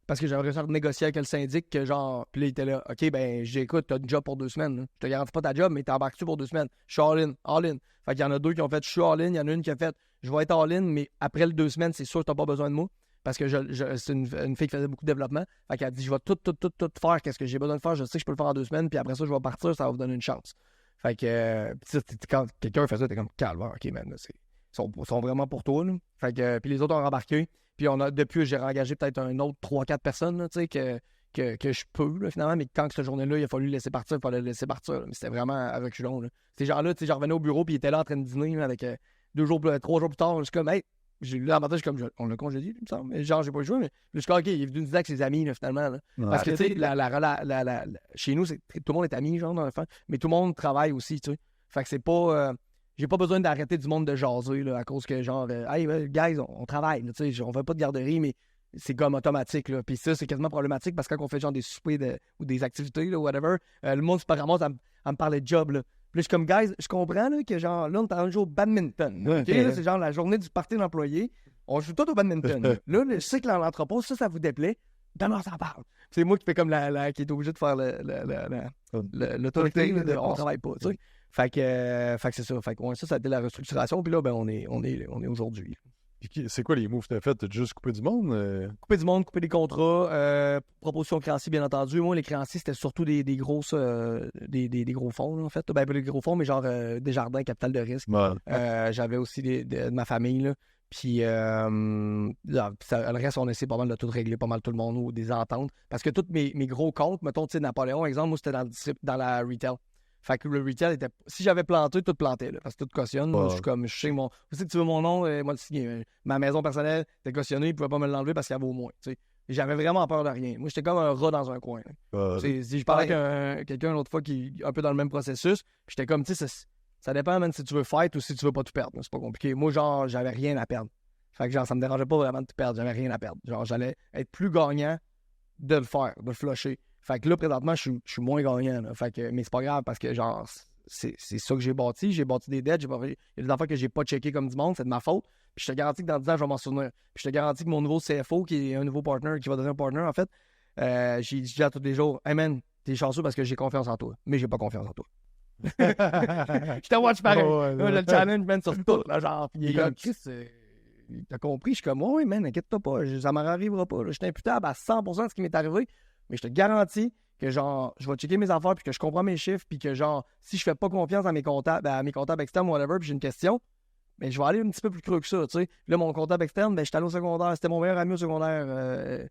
Parce que j'avais réussi à négocier avec le syndic que genre, puis là, il était là, OK, ben, j'écoute, t'as une job pour 2 semaines. Là. Je te garantis pas ta job, mais t'embarques-tu pour 2 semaines? Je suis all-in, all-in. Fait qu'il y en a 2 qui ont fait, je suis all-in. Il y en a une qui a fait, je vais être all-in, mais après les 2 semaines, c'est sûr que t'as pas besoin de moi. Parce que c'est une fille qui faisait beaucoup de développement. Fait qu'elle a dit, je vais tout faire, qu'est-ce que j'ai besoin de faire, je sais que je peux le faire en 2 semaines, puis après ça, je vais partir, ça va vous donner une chance. Fait que, quand quelqu'un fait ça, t'es comme, calme, OK, man, ils sont vraiment pour toi, là. Fait que, puis les autres ont rembarqué. Puis depuis, j'ai réengagé peut-être un autre 3-4 personnes, là, tu sais, que je peux, là, finalement. Mais quand cette journée-là, il a fallu le laisser partir, il fallait le laisser partir. Là. Mais c'était vraiment à reculons, là. Ces gens-là, tu sais, je revenais au bureau, puis ils étaient là en train de dîner, là, avec 3 jours plus tard. Je suis comme, hey, j'ai eu l'avantage, je suis comme, on l'a congédié, il me semble. Mais genre, j'ai pas joué, mais je suis comme, OK, il est venu nous dire avec ses amis, là, finalement. Là. Ouais. Parce que, tu sais, chez nous, tout le monde est ami, genre, dans le fond. Mais tout le monde travaille aussi, tu sais. Fait que c'est pas. J'ai pas besoin d'arrêter du monde de jaser là, à cause que, genre, hey, guys, on travaille, là, on fait pas de garderie, mais c'est comme automatique. Là. Puis ça, c'est quasiment problématique parce que quand on fait genre des soupers ou des activités, là, whatever, le monde se ramasse à me parler de job. Là. Puis là, je suis comme, guys, je comprends là, que, genre, là, on est en train de jouer au badminton. Okay, là, c'est genre la journée du party d'employés. On joue tout au badminton. Là, je sais que dans l'entrepôt, ça vous déplaît. Demain, on s'en parle. C'est moi qui fais comme qui est obligé de faire l'autorité. On travaille pas, tu sais. Fait que c'est ça. Fait que ça a été la restructuration. Puis là, ben, on est aujourd'hui. C'est quoi les moves que tu as fait? T'as juste coupé du monde? Couper du monde, couper des contrats, proposition créancier, bien entendu. Moi, les créanciers, c'était surtout des gros fonds, là, en fait. Ben, pas des gros fonds, mais genre Desjardins, capital de risque. Ouais. J'avais aussi de ma famille, là. Puis le reste, on essaie pas mal de tout régler, pas mal tout le monde, ou des ententes. Parce que tous mes gros comptes, mettons, tu sais, Napoléon, exemple, moi, c'était dans la retail. Fait que le retail était. Si j'avais planté, tout plantait, là, parce que tout cautionne. Moi, je suis comme, je sais mon. Si tu veux mon nom, moi le signer. Ma maison personnelle était cautionnée, ils pouvaient pas me l'enlever parce qu'elle vaut moins. Tu sais. J'avais vraiment peur de rien. Moi, j'étais comme un rat dans un coin. Si je parlais avec quelqu'un l'autre fois qui est un peu dans le même processus, puis j'étais comme, tu sais, ça dépend même si tu veux fight ou si tu veux pas tout perdre. C'est pas compliqué. Moi, genre, j'avais rien à perdre. Fait que genre, ça me dérangeait pas vraiment de tout perdre. J'avais rien à perdre. Genre, j'allais être plus gagnant de le faire, de le flusher. Fait que là, présentement, je suis moins gagnant. Là. Fait que, mais c'est pas grave parce que, genre, c'est ça que j'ai bâti. J'ai bâti des dettes. Il y a des affaires que j'ai pas checké comme du monde. C'est de ma faute. Puis je te garantis que dans 10 ans, je vais m'en souvenir. Puis je te garantis que mon nouveau CFO, qui est un nouveau partner, qui va devenir un partner, en fait, j'ai dit à tous les jours, hey man, t'es chanceux parce que j'ai confiance en toi. Mais j'ai pas confiance en toi. Je te watch pareil. Le challenge, man, sur tout. Là, genre, puis il est comme, Chris, t'as compris? Je suis comme, oui, man, inquiète-toi pas. Ça m'en arrivera pas. Là. Je suis imputable à 100% de ce qui m'est arrivé. Mais je te garantis que, genre, je vais checker mes affaires puis que je comprends mes chiffres puis que, genre, si je fais pas confiance à mes comptables externes ou whatever puis j'ai une question, mais je vais aller un petit peu plus creux que ça, tu sais. Là, mon comptable externe, j'étais allé au secondaire. C'était mon meilleur ami au secondaire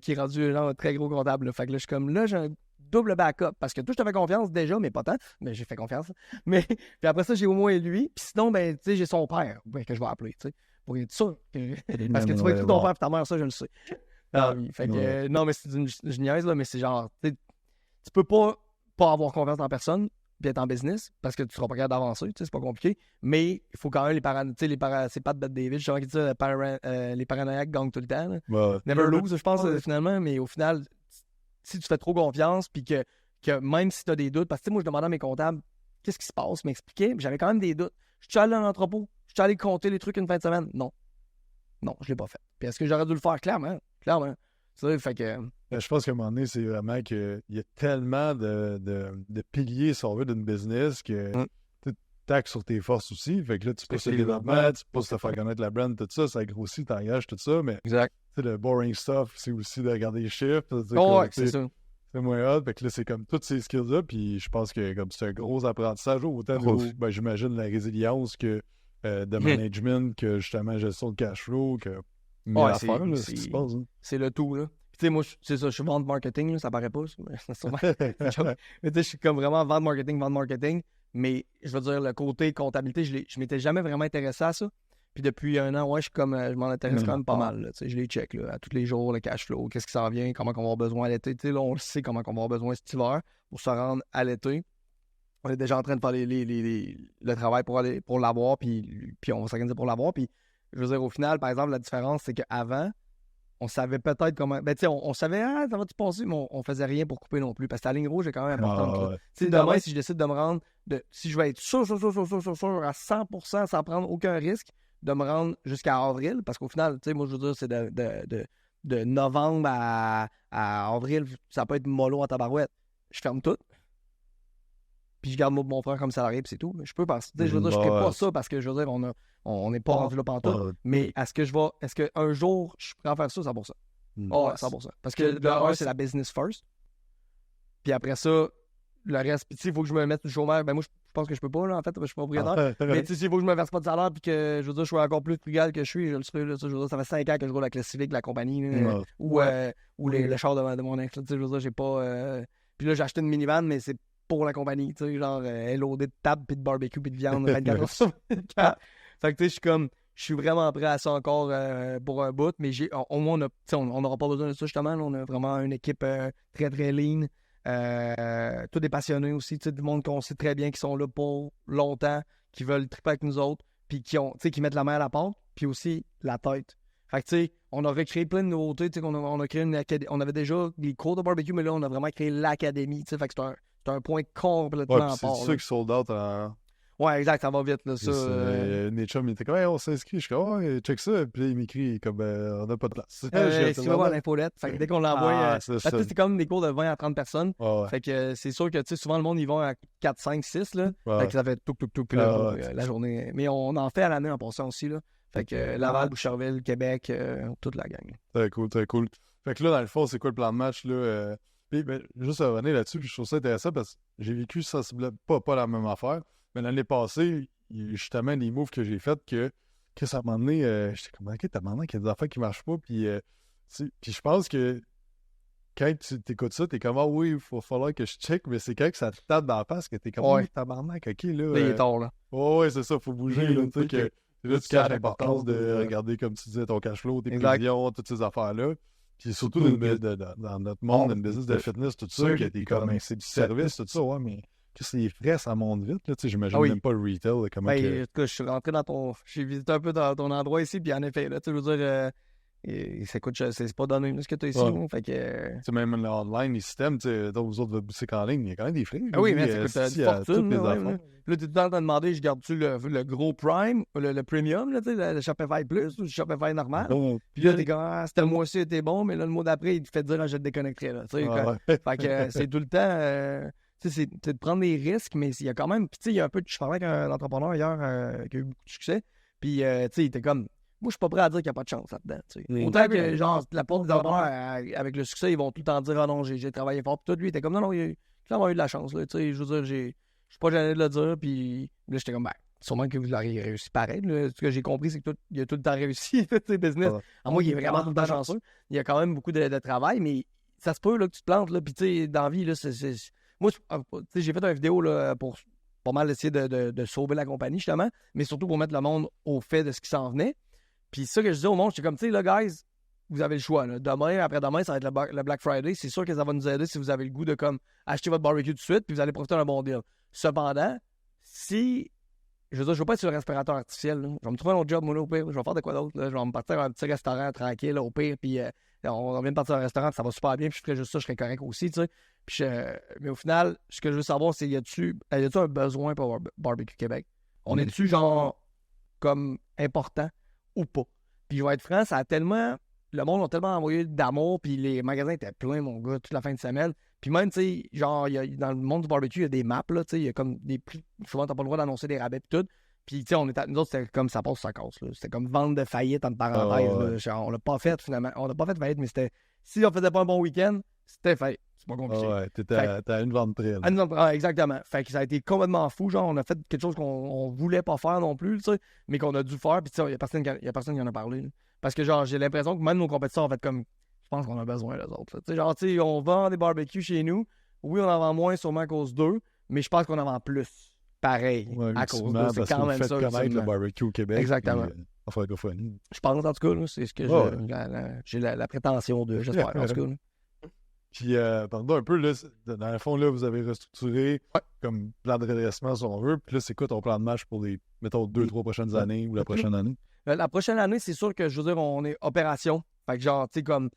qui est rendu, genre, un très gros comptable. Là. Fait que là, je suis comme, là, j'ai un double backup. Parce que toi, je t'avais confiance déjà, mais pas tant. Mais j'ai fait confiance. Mais, puis après ça, j'ai au moins lui. Puis sinon, tu sais, j'ai son père que je vais appeler, tu sais. Pour être sûr. Parce que tu vas être ton père et ta mère, ça, je le sais. Ah, oui. Fait que, non, mais c'est une niaise, là, mais c'est genre, tu peux pas avoir confiance en personne puis être en business parce que tu seras pas capable d'avancer, tu sais, c'est pas compliqué. Mais il faut quand même c'est pas de Bette David, genre qui dit ça, les paranoïaques gagnent tout le temps. Là. Never lose, je pense, finalement, mais au final, si tu fais trop confiance puis que même si tu as des doutes, parce que moi, je demandais à mes comptables qu'est-ce qui se passe, m'expliquer, j'avais quand même des doutes. Je suis allé dans l'entrepôt, je suis allé compter les trucs une fin de semaine. Non, je l'ai pas fait. Puis est-ce que j'aurais dû le faire? Clairement. Ça, fait que... Je pense qu'à un moment donné, c'est vraiment qu'il y a tellement de piliers, si on veut, d'une business que tu taxes sur tes forces aussi. Fait que là, tu pousses le développement, tu pousses te faire connaître la brand, tout ça, ça grossit, t'engages, tout ça. Mais exact. Le boring stuff, c'est aussi de regarder les chiffres. C'est ça. C'est moins hot. Fait que là, c'est comme toutes ces skills-là. Puis je pense que comme c'est un gros apprentissage, autant j'imagine la résilience que de management, que justement gestion de cash flow, que c'est ce qui se passe. Hein. C'est le tout, là. Tu sais, moi, c'est ça, je suis vente marketing, là, ça paraît pas, mais tu sais, je suis comme vraiment vente marketing, mais je veux dire, le côté comptabilité, je m'étais jamais vraiment intéressé à ça. Puis depuis un an, je m'en intéresse quand même pas mal. Là, je les check là, à tous les jours, le cash flow, qu'est-ce qui s'en vient, comment on va avoir besoin à l'été. Là, on le sait comment on va avoir besoin cet hiver pour se rendre à l'été. On est déjà en train de faire le travail pour l'avoir, puis on va s'organiser pour l'avoir. Puis je veux dire, au final, par exemple, la différence, c'est qu'avant, on savait peut-être comment. Ben, tu sais, on savait, ça va-tu passer, mais on faisait rien pour couper non plus. Parce que la ligne rouge est quand même importante. Tu sais, demain, si je décide de me rendre, si je vais être sûr à 100% sans prendre aucun risque, de me rendre jusqu'à avril, parce qu'au final, tu sais, moi, je veux dire, c'est de novembre à avril, ça peut être mollo en tabarouette. Je ferme tout. Puis je garde mon frère comme salarié, puis c'est tout. Je peux parce que je veux dire, je ne ferai pas ça parce que je veux dire, on n'est pas rendu là pantoute. Mais est-ce qu'un jour je pourrais faire ça 100%? Ouais, 100%. Parce que de un, c'est la business first. Puis après ça, le reste, puis il faut que je me mette du chômage. Ben moi, je pense que je peux pas, là, en fait, je suis pas propriétaire. Mais tu sais, il faut que je me verse pas de salaire, puis que je veux dire, je suis encore plus frugal que je suis. Je le serai, là, je veux dire, ça fait 5 ans que je roule avec le Civic de la compagnie, là, ou le char de mon ex. Je veux dire, j'ai pas. Puis là, j'ai acheté une minivan, mais c'est pour la compagnie, tu sais, genre LOD de table, puis de barbecue, puis de viande 24 heures sur 24. Fait que tu sais, je suis vraiment prêt à ça encore pour un bout, mais au moins, on n'aura pas besoin de ça, justement. Là, on a vraiment une équipe très, très lean. Tous des passionnés aussi, du monde qu'on sait très bien qui sont là pour longtemps, qui veulent triper avec nous autres, puis qui mettent la main à la porte, puis aussi la tête. Fait que tu sais, on a recréé plein de nouveautés, on a créé une académie, on avait déjà des cours de barbecue, mais là, on a vraiment créé l'académie, fait que c'est un point complètement à part. C'est ça qui sold out en... Ouais, exact, ça va vite, là, ça. Mes chums, ils étaient comme, hey, on s'inscrit. Je suis comme, ouais, check ça. Puis là, il m'écrit, comme, on n'a pas de place. Si tu vas voir l'infolette, fait que dès qu'on l'envoie, c'est comme des cours de 20 à 30 personnes. Fait que c'est sûr que, tu sais, souvent, le monde, ils vont à 4, 5, 6, là. Fait que ça fait tout, la journée. Mais on en fait à l'année en passant aussi, là. Fait que Laval, Boucherville, Québec, toute la gang. Très cool. Fait que là, dans le fond, c'est quoi le plan de match, là? Puis, juste à revenir là-dessus, puis je trouve ça intéressant parce que j'ai vécu sensiblement pas la même affaire. Mais l'année passée, il y a justement des moves que j'ai faits que ça m'a amené. J'étais comme, OK, t'as demandé qu'il y a des affaires qui marchent pas. Puis je pense que quand tu t'écoutes ça, t'es comme, ah oui, il va falloir que je check, mais c'est quand que ça te tape dans la face que t'es comme, Ouais. tabarnak, ok, là. Là, il est tard, là. Ouais, c'est ça, faut bouger, là, tu sais, que là, tu caches l'importance de de- regarder, comme tu disais, ton cash flow, tes Exact. prévisions, toutes ces affaires-là. Puis surtout dans notre monde, une business de fitness, tout ça, que t'es comme, c'est du service, tout ça, ouais, mais que les frais, ça monte vite, là, tu sais, j'imagine même pas le retail, là, comment que... En tout cas, je suis rentré dans ton... J'ai visité un peu dans ton endroit ici, puis en effet, là, tu sais, je veux dire, ça coûte, c'est pas donné, là, ce que tu as ici, là, fait que... Tu sais, même online, les systèmes, tu sais, dans vous autres, votre boutique en ligne, il y a quand même des frais. Ah oui, mais ça coûte si, une fortune, toutes les là, affaires. Là, tu es tout le temps en train de demander, je garde-tu le gros Prime, le Premium, là, tu sais, le Shopify Plus ou le Shopify normal? Puis là, t'es comme, ah, c'était mois-ci, était bon, mais là, le mois d'après, il te fait dire, ah, je te déconnecterai, là, tu sais. Fait que c'est tout le temps... tu sais, c'est de prendre des risques, mais il y a quand même... Puis tu sais, il y a un peu... Je parlais avec un entrepreneur hier qui a eu beaucoup de succès, puis tu sais, il était comme... Moi, je suis pas prêt à dire qu'il n'y a pas de chance là-dedans. Tu sais. Autant que, genre, la plupart des entrepreneurs, avec le succès, ils vont tout le temps dire, ah non, j'ai travaillé fort. Puis tout, lui, il était comme, non, il a clairement eu de la chance. Là, tu sais, je veux dire, je suis pas gêné de le dire. Puis là, j'étais comme, ben, sûrement que vous l'auriez réussi pareil. Là. Ce que j'ai compris, c'est qu'il a tout le temps réussi, tes business. À moi, il est vraiment tout le temps chanceux. Il y a quand même beaucoup de travail, mais ça se peut là, que tu te plantes. Là, puis, tu sais, dans la vie, là, moi, tu sais, j'ai fait une vidéo là, pour pas mal essayer de sauver la compagnie, justement, mais surtout pour mettre le monde au fait de ce qui s'en venait. Puis ça que je disais au monde, j'étais comme, tu sais, là, guys, vous avez le choix. Là. Demain, après-demain, ça va être le Black Friday. C'est sûr que ça va nous aider si vous avez le goût de comme acheter votre barbecue tout de suite, puis vous allez profiter d'un bon deal. Cependant, si... Je veux dire, je veux pas être sur le respirateur artificiel. Là. Je vais me trouver un autre job, moi, là, au pire. Je vais faire de quoi d'autre. Là. Je vais me partir à un petit restaurant tranquille, là, au pire, puis on vient de partir à un restaurant, puis ça va super bien, puis je ferais juste ça, je serais correct aussi, tu sais. Puis mais au final, ce que je veux savoir, c'est y a-tu un besoin pour Barbecue Québec? On est-tu, genre, comme important ou pas? Puis je vais être franc, ça a tellement... Le monde a tellement envoyé d'amour, puis les magasins étaient pleins, mon gars, toute la fin de semaine. Puis même, tu sais, genre, dans le monde du barbecue, il y a des maps, là, tu sais, il y a comme des prix. Souvent, t'as pas le droit d'annoncer des rabais, puis tout. Puis, tu sais, nous autres, c'était comme ça passe, ça casse, là. C'était comme vente de faillite, entre parenthèses, là. Genre, on l'a pas fait, finalement. On l'a pas fait faillite, mais c'était... Si on faisait pas un bon week-end, c'était faillite. C'est pas compliqué. T'es à une vente près. Exactement. Fait que ça a été complètement fou. Genre, on a fait quelque chose qu'on voulait pas faire non plus, tu sais, mais qu'on a dû faire. Puis, tu sais, il y a personne qui en a parlé. Là. Parce que, genre, j'ai l'impression que même nos compétiteurs ont fait comme. Je pense qu'on a besoin des autres. Tu sais, genre, tu sais, on vend des barbecues chez nous. Oui, on en vend moins sûrement à cause d'eux, mais je pense qu'on en vend plus. Pareil. À cause d'eux. C'est quand même ça. Connaître le barbecue au Québec. Exactement. Je pense, en tout cas, là, c'est ce que j'ai la prétention de. J'espère, en tout cas. Là. Puis, pardon, un peu, là, dans le fond, là, vous avez restructuré comme plan de redressement, si on veut. Puis là, c'est quoi ton plan de match pour les, mettons, 2-3 prochaines années ou la prochaine année? La prochaine année, c'est sûr que, je veux dire, on est opération. Fait que, genre, tu sais, comme,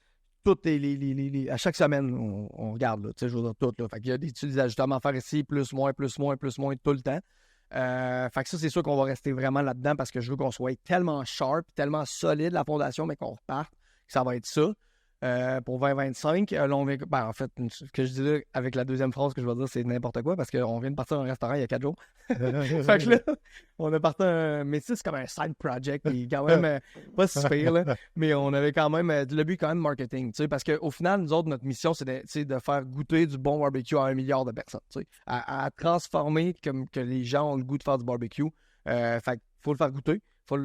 toutes à chaque semaine, on regarde, là, tu sais, je veux dire, tout, là. Fait qu'il y a des ajustements à faire ici, plus, moins, tout le temps. Fait que ça, c'est sûr qu'on va rester vraiment là-dedans parce que je veux qu'on soit tellement sharp, tellement solide, la fondation, mais qu'on reparte, que ça va être ça. Pour 2025, là, en fait, ce que je dis là, avec la deuxième phrase que je vais dire, c'est n'importe quoi parce qu'on vient de partir d'un restaurant il y a 4 jours. Fait que là, on a parti mais tu sais, c'est comme un side project qui est quand même pas si pire, là, mais on avait quand même le but quand même marketing, tu sais, parce qu'au final, nous autres, notre mission, c'est de faire goûter du bon barbecue à 1 milliard de personnes, tu sais, à transformer comme que les gens ont le goût de faire du barbecue. Fait qu'il faut le faire goûter.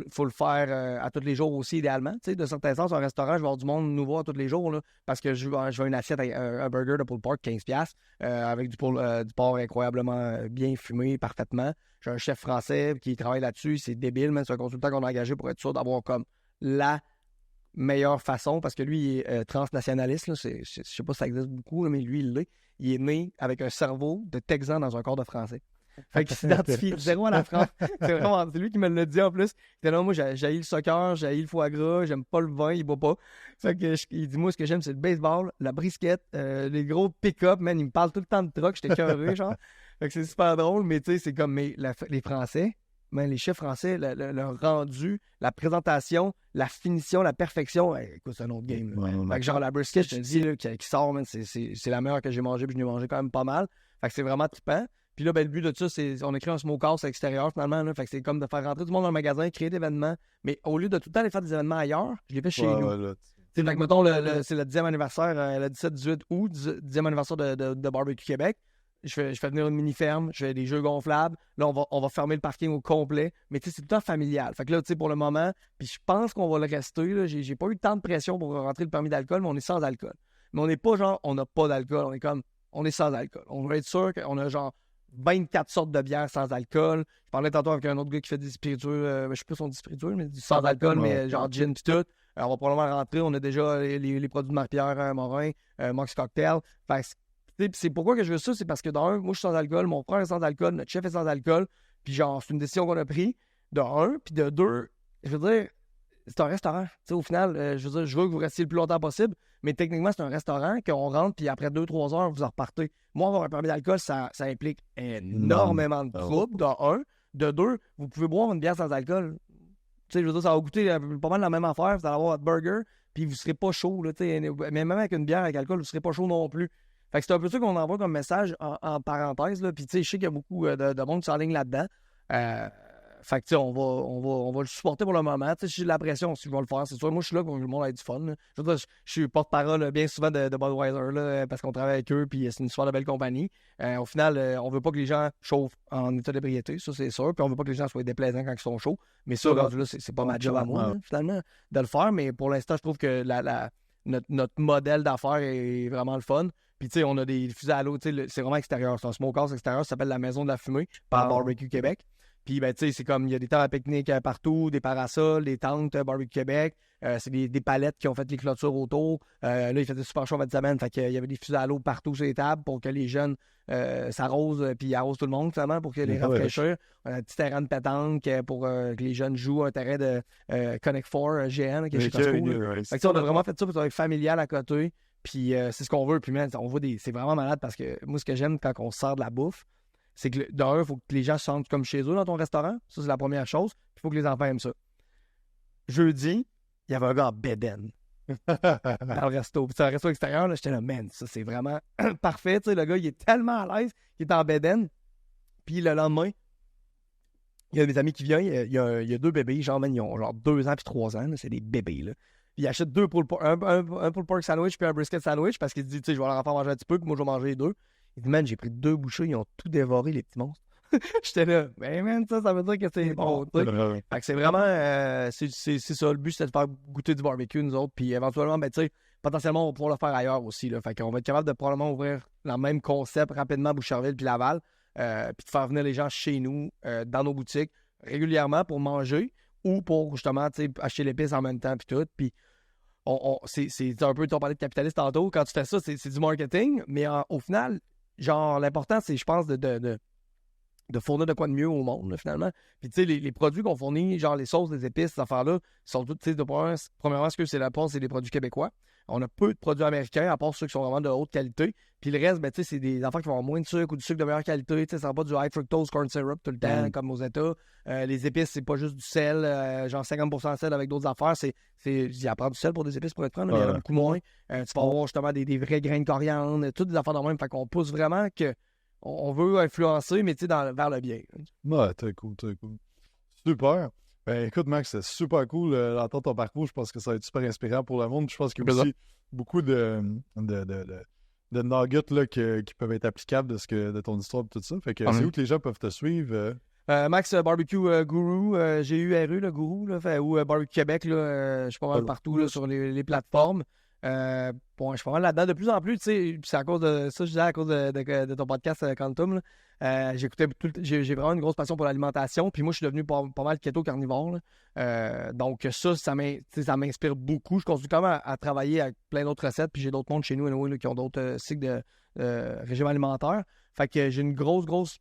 Faut le faire à tous les jours aussi, idéalement. Tu sais, de certains sens, un restaurant, je vais avoir du monde nouveau à tous les jours, là, parce que je veux une assiette avec un burger de pulled pork, $15, avec du porc incroyablement bien fumé, parfaitement. J'ai un chef français qui travaille là-dessus, c'est débile, mais c'est un consultant qu'on a engagé pour être sûr d'avoir comme la meilleure façon, parce que lui, il est transnationaliste. Là, je sais pas si ça existe beaucoup, là, mais lui, il l'est. Il est né avec un cerveau de Texan dans un corps de Français. Fait qu'il s'identifie zéro à la France. C'est lui qui me l'a dit en plus. Il dit non, moi, j'haïs le soccer, j'haïs le foie gras, j'aime pas le vin, il boit pas. Fait que il dit, moi, ce que j'aime, c'est le baseball, la brisquette, les gros pick-up, man. Il me parle tout le temps de truck, j'étais curieux, genre. Fait que c'est super drôle, mais tu sais, c'est comme les Français, les chefs français, le rendu, la présentation, la finition, la perfection, écoute, c'est un autre game. Fait que genre, la brisquette, je te dis, là, qui sort, man, c'est la meilleure que j'ai mangée, puis je l'ai mangée quand même pas mal. Fait que c'est vraiment trippant. Puis là, ben, le but de ça, c'est on a créé un smokehouse à l'extérieur, finalement. Là, fait que c'est comme de faire rentrer tout le monde dans le magasin, créer des événements. Mais au lieu de tout le temps aller faire des événements ailleurs, je les fais chez nous. Fait que, mettons, c'est le 10e anniversaire, le 17-18 août, 10e anniversaire de Barbecue Québec. Je fais venir une mini-ferme, je fais des jeux gonflables. Là, on va fermer le parking au complet. Mais tu sais, c'est tout le temps familial. Fait que là, tu sais, pour le moment, puis je pense qu'on va le rester. Là, j'ai pas eu tant de pression pour rentrer le permis d'alcool, mais on est sans alcool. mais on n'est pas genre, on n'a pas d'alcool. On est comme, on est sans alcool. On veut être sûr qu'on a genre 24 sortes de bières sans alcool. Je parlais tantôt avec un autre gars qui fait des spiritueux, je sais pas si on dit spiritueux, mais du sans alcool, mais genre gin pis tout. On va probablement rentrer. On a déjà les produits de Marie-Pierre Morin, Max Cocktail. Fait que c'est pourquoi que je veux ça, c'est parce que d'un, moi je suis sans alcool, mon frère est sans alcool, notre chef est sans alcool, puis genre, c'est une décision qu'on a prise, de un, puis de deux, je veux dire, c'est un restaurant. Tu sais, au final, je veux dire, je veux que vous restiez le plus longtemps possible, mais techniquement, c'est un restaurant qu'on rentre, puis après 2-3 heures, vous en repartez. Moi, avoir un permis d'alcool, ça implique énormément de troubles, de un. De deux, vous pouvez boire une bière sans alcool. Tu sais, je veux dire, ça va goûter pas mal la même affaire, vous allez avoir votre burger, puis vous serez pas chaud, là, tu sais. Mais même avec une bière avec alcool, vous serez pas chaud non plus. Fait que c'est un peu ça qu'on envoie comme message en parenthèse, là. Puis, tu sais, je sais qu'il y a beaucoup de monde qui s'enligne là-dedans. Fait que, tu sais, on va le supporter pour le moment. Tu sais, si j'ai la pression, si je vais le faire, c'est sûr. Moi, je suis là pour que le monde ait du fun, là. Je veux dire, je suis porte-parole bien souvent de Budweiser, là, parce qu'on travaille avec eux, puis c'est une super belle compagnie. Au final, on veut pas que les gens chauffent en état d'ébriété, ça, c'est sûr. Puis on veut pas que les gens soient déplaisants quand ils sont chauds. Mais ça, rendu là, c'est pas ma job à moi, là, finalement, de le faire. Mais pour l'instant, je trouve que notre modèle d'affaires est vraiment le fun. Puis, tu sais, on a des fusées à l'eau, tu sais, c'est vraiment extérieur. C'est un smokehouse extérieur, ça s'appelle la Maison de la Fumée par Barbecue Québec. Puis, ben, tu sais, c'est comme, il y a des tables à pique-nique partout, des parasols, des tentes, Barbecue Québec. C'est des palettes qui ont fait les clôtures autour. Là, il faisait super chaud en fin de semaine. Fait qu'il y avait des fusées à l'eau partout sur les tables pour que les jeunes s'arrosent, puis arrosent tout le monde, finalement, pour que les rafraîchir. On a un petit terrain de pétanque pour que les jeunes jouent un terrain de Connect 4 GN, qui est chez Costco. Fait que, on a vraiment fait ça pour être familial à côté. Puis c'est ce qu'on veut. Puis, man, on voit c'est vraiment malade parce que moi, ce que j'aime quand on sort de la bouffe, c'est que d'un, il faut que les gens se sentent comme chez eux dans ton restaurant. Ça, c'est la première chose. Il faut que les enfants aiment ça. Jeudi, il y avait un gars en bédaine dans le resto. Puis c'est un resto extérieur, là, j'étais là, man, ça, c'est vraiment parfait. Tu sais, le gars, il est tellement à l'aise qu'il est en bédaine. Puis le lendemain, il y a des amis qui viennent. Il y a 2 bébés. Genre, man, ils ont genre 2 ans puis 3 ans. Là, c'est des bébés, là. Puis il achète 2 un pulled pork sandwich puis un brisket sandwich parce qu'il se dit, tu sais, je vais leur en faire manger un petit peu, puis moi, je vais manger les 2. Il dit, man, j'ai pris 2 bouchées, ils ont tout dévoré, les petits monstres. J'étais là, ben, man, ça veut dire que c'est bon. Fait que c'est vraiment, c'est ça, le but, c'est de faire goûter du barbecue, nous autres, puis éventuellement, ben, tu sais, potentiellement, on va pouvoir le faire ailleurs aussi, là. Fait qu'on va être capable de probablement ouvrir le même concept rapidement à Boucherville puis Laval, puis de faire venir les gens chez nous, dans nos boutiques, régulièrement pour manger ou pour, justement, tu sais, acheter l'épice en même temps, puis tout, puis c'est un peu, tu as parlé de capitaliste tantôt, quand tu fais ça, c'est du marketing, mais au final, genre, l'important, c'est, je pense, de fournir de quoi de mieux au monde, là, finalement. Puis, tu sais, les produits qu'on fournit, genre les sauces, les épices, ces affaires-là, sont toutes, tu sais, premièrement, ce que c'est la part, c'est des produits québécois. On a peu de produits américains, à part ceux qui sont vraiment de haute qualité. Puis le reste, ben, tu sais, c'est des affaires qui vont avoir moins de sucre ou du sucre de meilleure qualité. Tu sais, ça va pas du high fructose corn syrup tout le temps, comme aux États. Les épices, c'est pas juste du sel, genre 50% de sel avec d'autres affaires. Il y a prendre du sel pour des épices pour être franc, mais il y en a beaucoup moins. Tu vas avoir justement des vrais grains de coriandre, toutes des affaires de même. Fait qu'on pousse vraiment que on veut influencer, mais tu sais, vers le bien. Ouais, très cool, très cool. Super. Ben, écoute, Max, c'est super cool d'entendre ton parcours. Je pense que ça va être super inspirant pour le monde. Je pense qu'il y a aussi beaucoup de nuggets là, qui peuvent être applicables de ton histoire et tout ça. Fait que c'est où que les gens peuvent te suivre? Max Barbecue Guru, GURU, le Guru, là, ou Barbecue Québec, là, je suis pas mal partout là, sur les plateformes. Bon, je suis pas mal là-dedans de plus en plus, tu sais, c'est à cause de ça, je disais, à cause de ton podcast Quantum, là. J'ai vraiment une grosse passion pour l'alimentation, puis moi, je suis devenu pas mal keto carnivore, là. Donc ça m'inspire beaucoup. Je continue quand même à travailler avec plein d'autres recettes, puis j'ai d'autres mondes chez nous anyway, là, qui ont d'autres cycles de régime alimentaire. Fait que j'ai une grosse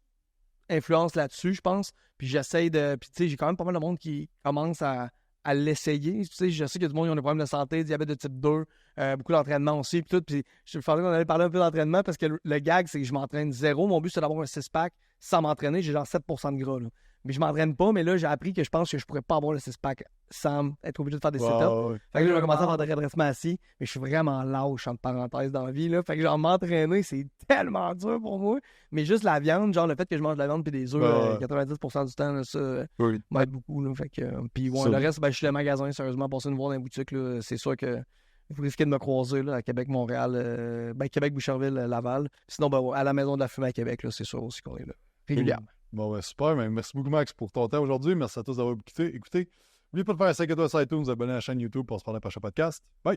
influence là-dessus, je pense. Puis j'essaye de... Puis tu sais, j'ai quand même pas mal de monde qui commence à l'essayer. Tu sais, je sais qu'il y a du monde qui ont des problèmes de santé, diabète de type 2, beaucoup d'entraînement aussi, puis tout. Puis je pensais qu'on allait parler un peu d'entraînement parce que le gag, c'est que je m'entraîne zéro. Mon but, c'est d'avoir un 6-pack sans m'entraîner. J'ai genre 7% de gras, là. Mais je m'entraîne pas, mais là, j'ai appris que je pense que je pourrais pas avoir le 6-pack sans être obligé de faire des sit-ups. Ouais. Fait que là, je vais commencer à faire des redressements assis, mais je suis vraiment lâche, entre parenthèses, dans la vie, là. Fait que genre, m'entraîner, c'est tellement dur pour moi. Mais juste la viande, genre, le fait que je mange de la viande puis des œufs, 90% du temps, là, ça m'aide beaucoup, là. Fait que, puis ouais, le reste, ben, je suis le magasin, sérieusement, passer une voir dans les boutiques, là. C'est sûr que vous risquez de me croiser, là, à Québec, Montréal, Québec, Boucherville, Laval. Sinon, ben, à la Maison de la Fumée à Québec, là, c'est sûr aussi qu'on est là, régulièrement. Bon, ben, super. Mais merci beaucoup, Max, pour ton temps aujourd'hui. Merci à tous d'avoir écouté. N'oubliez pas de faire un 5 étoiles sur iTunes, vous abonner à la chaîne YouTube pour se prendre le prochain podcast. Bye!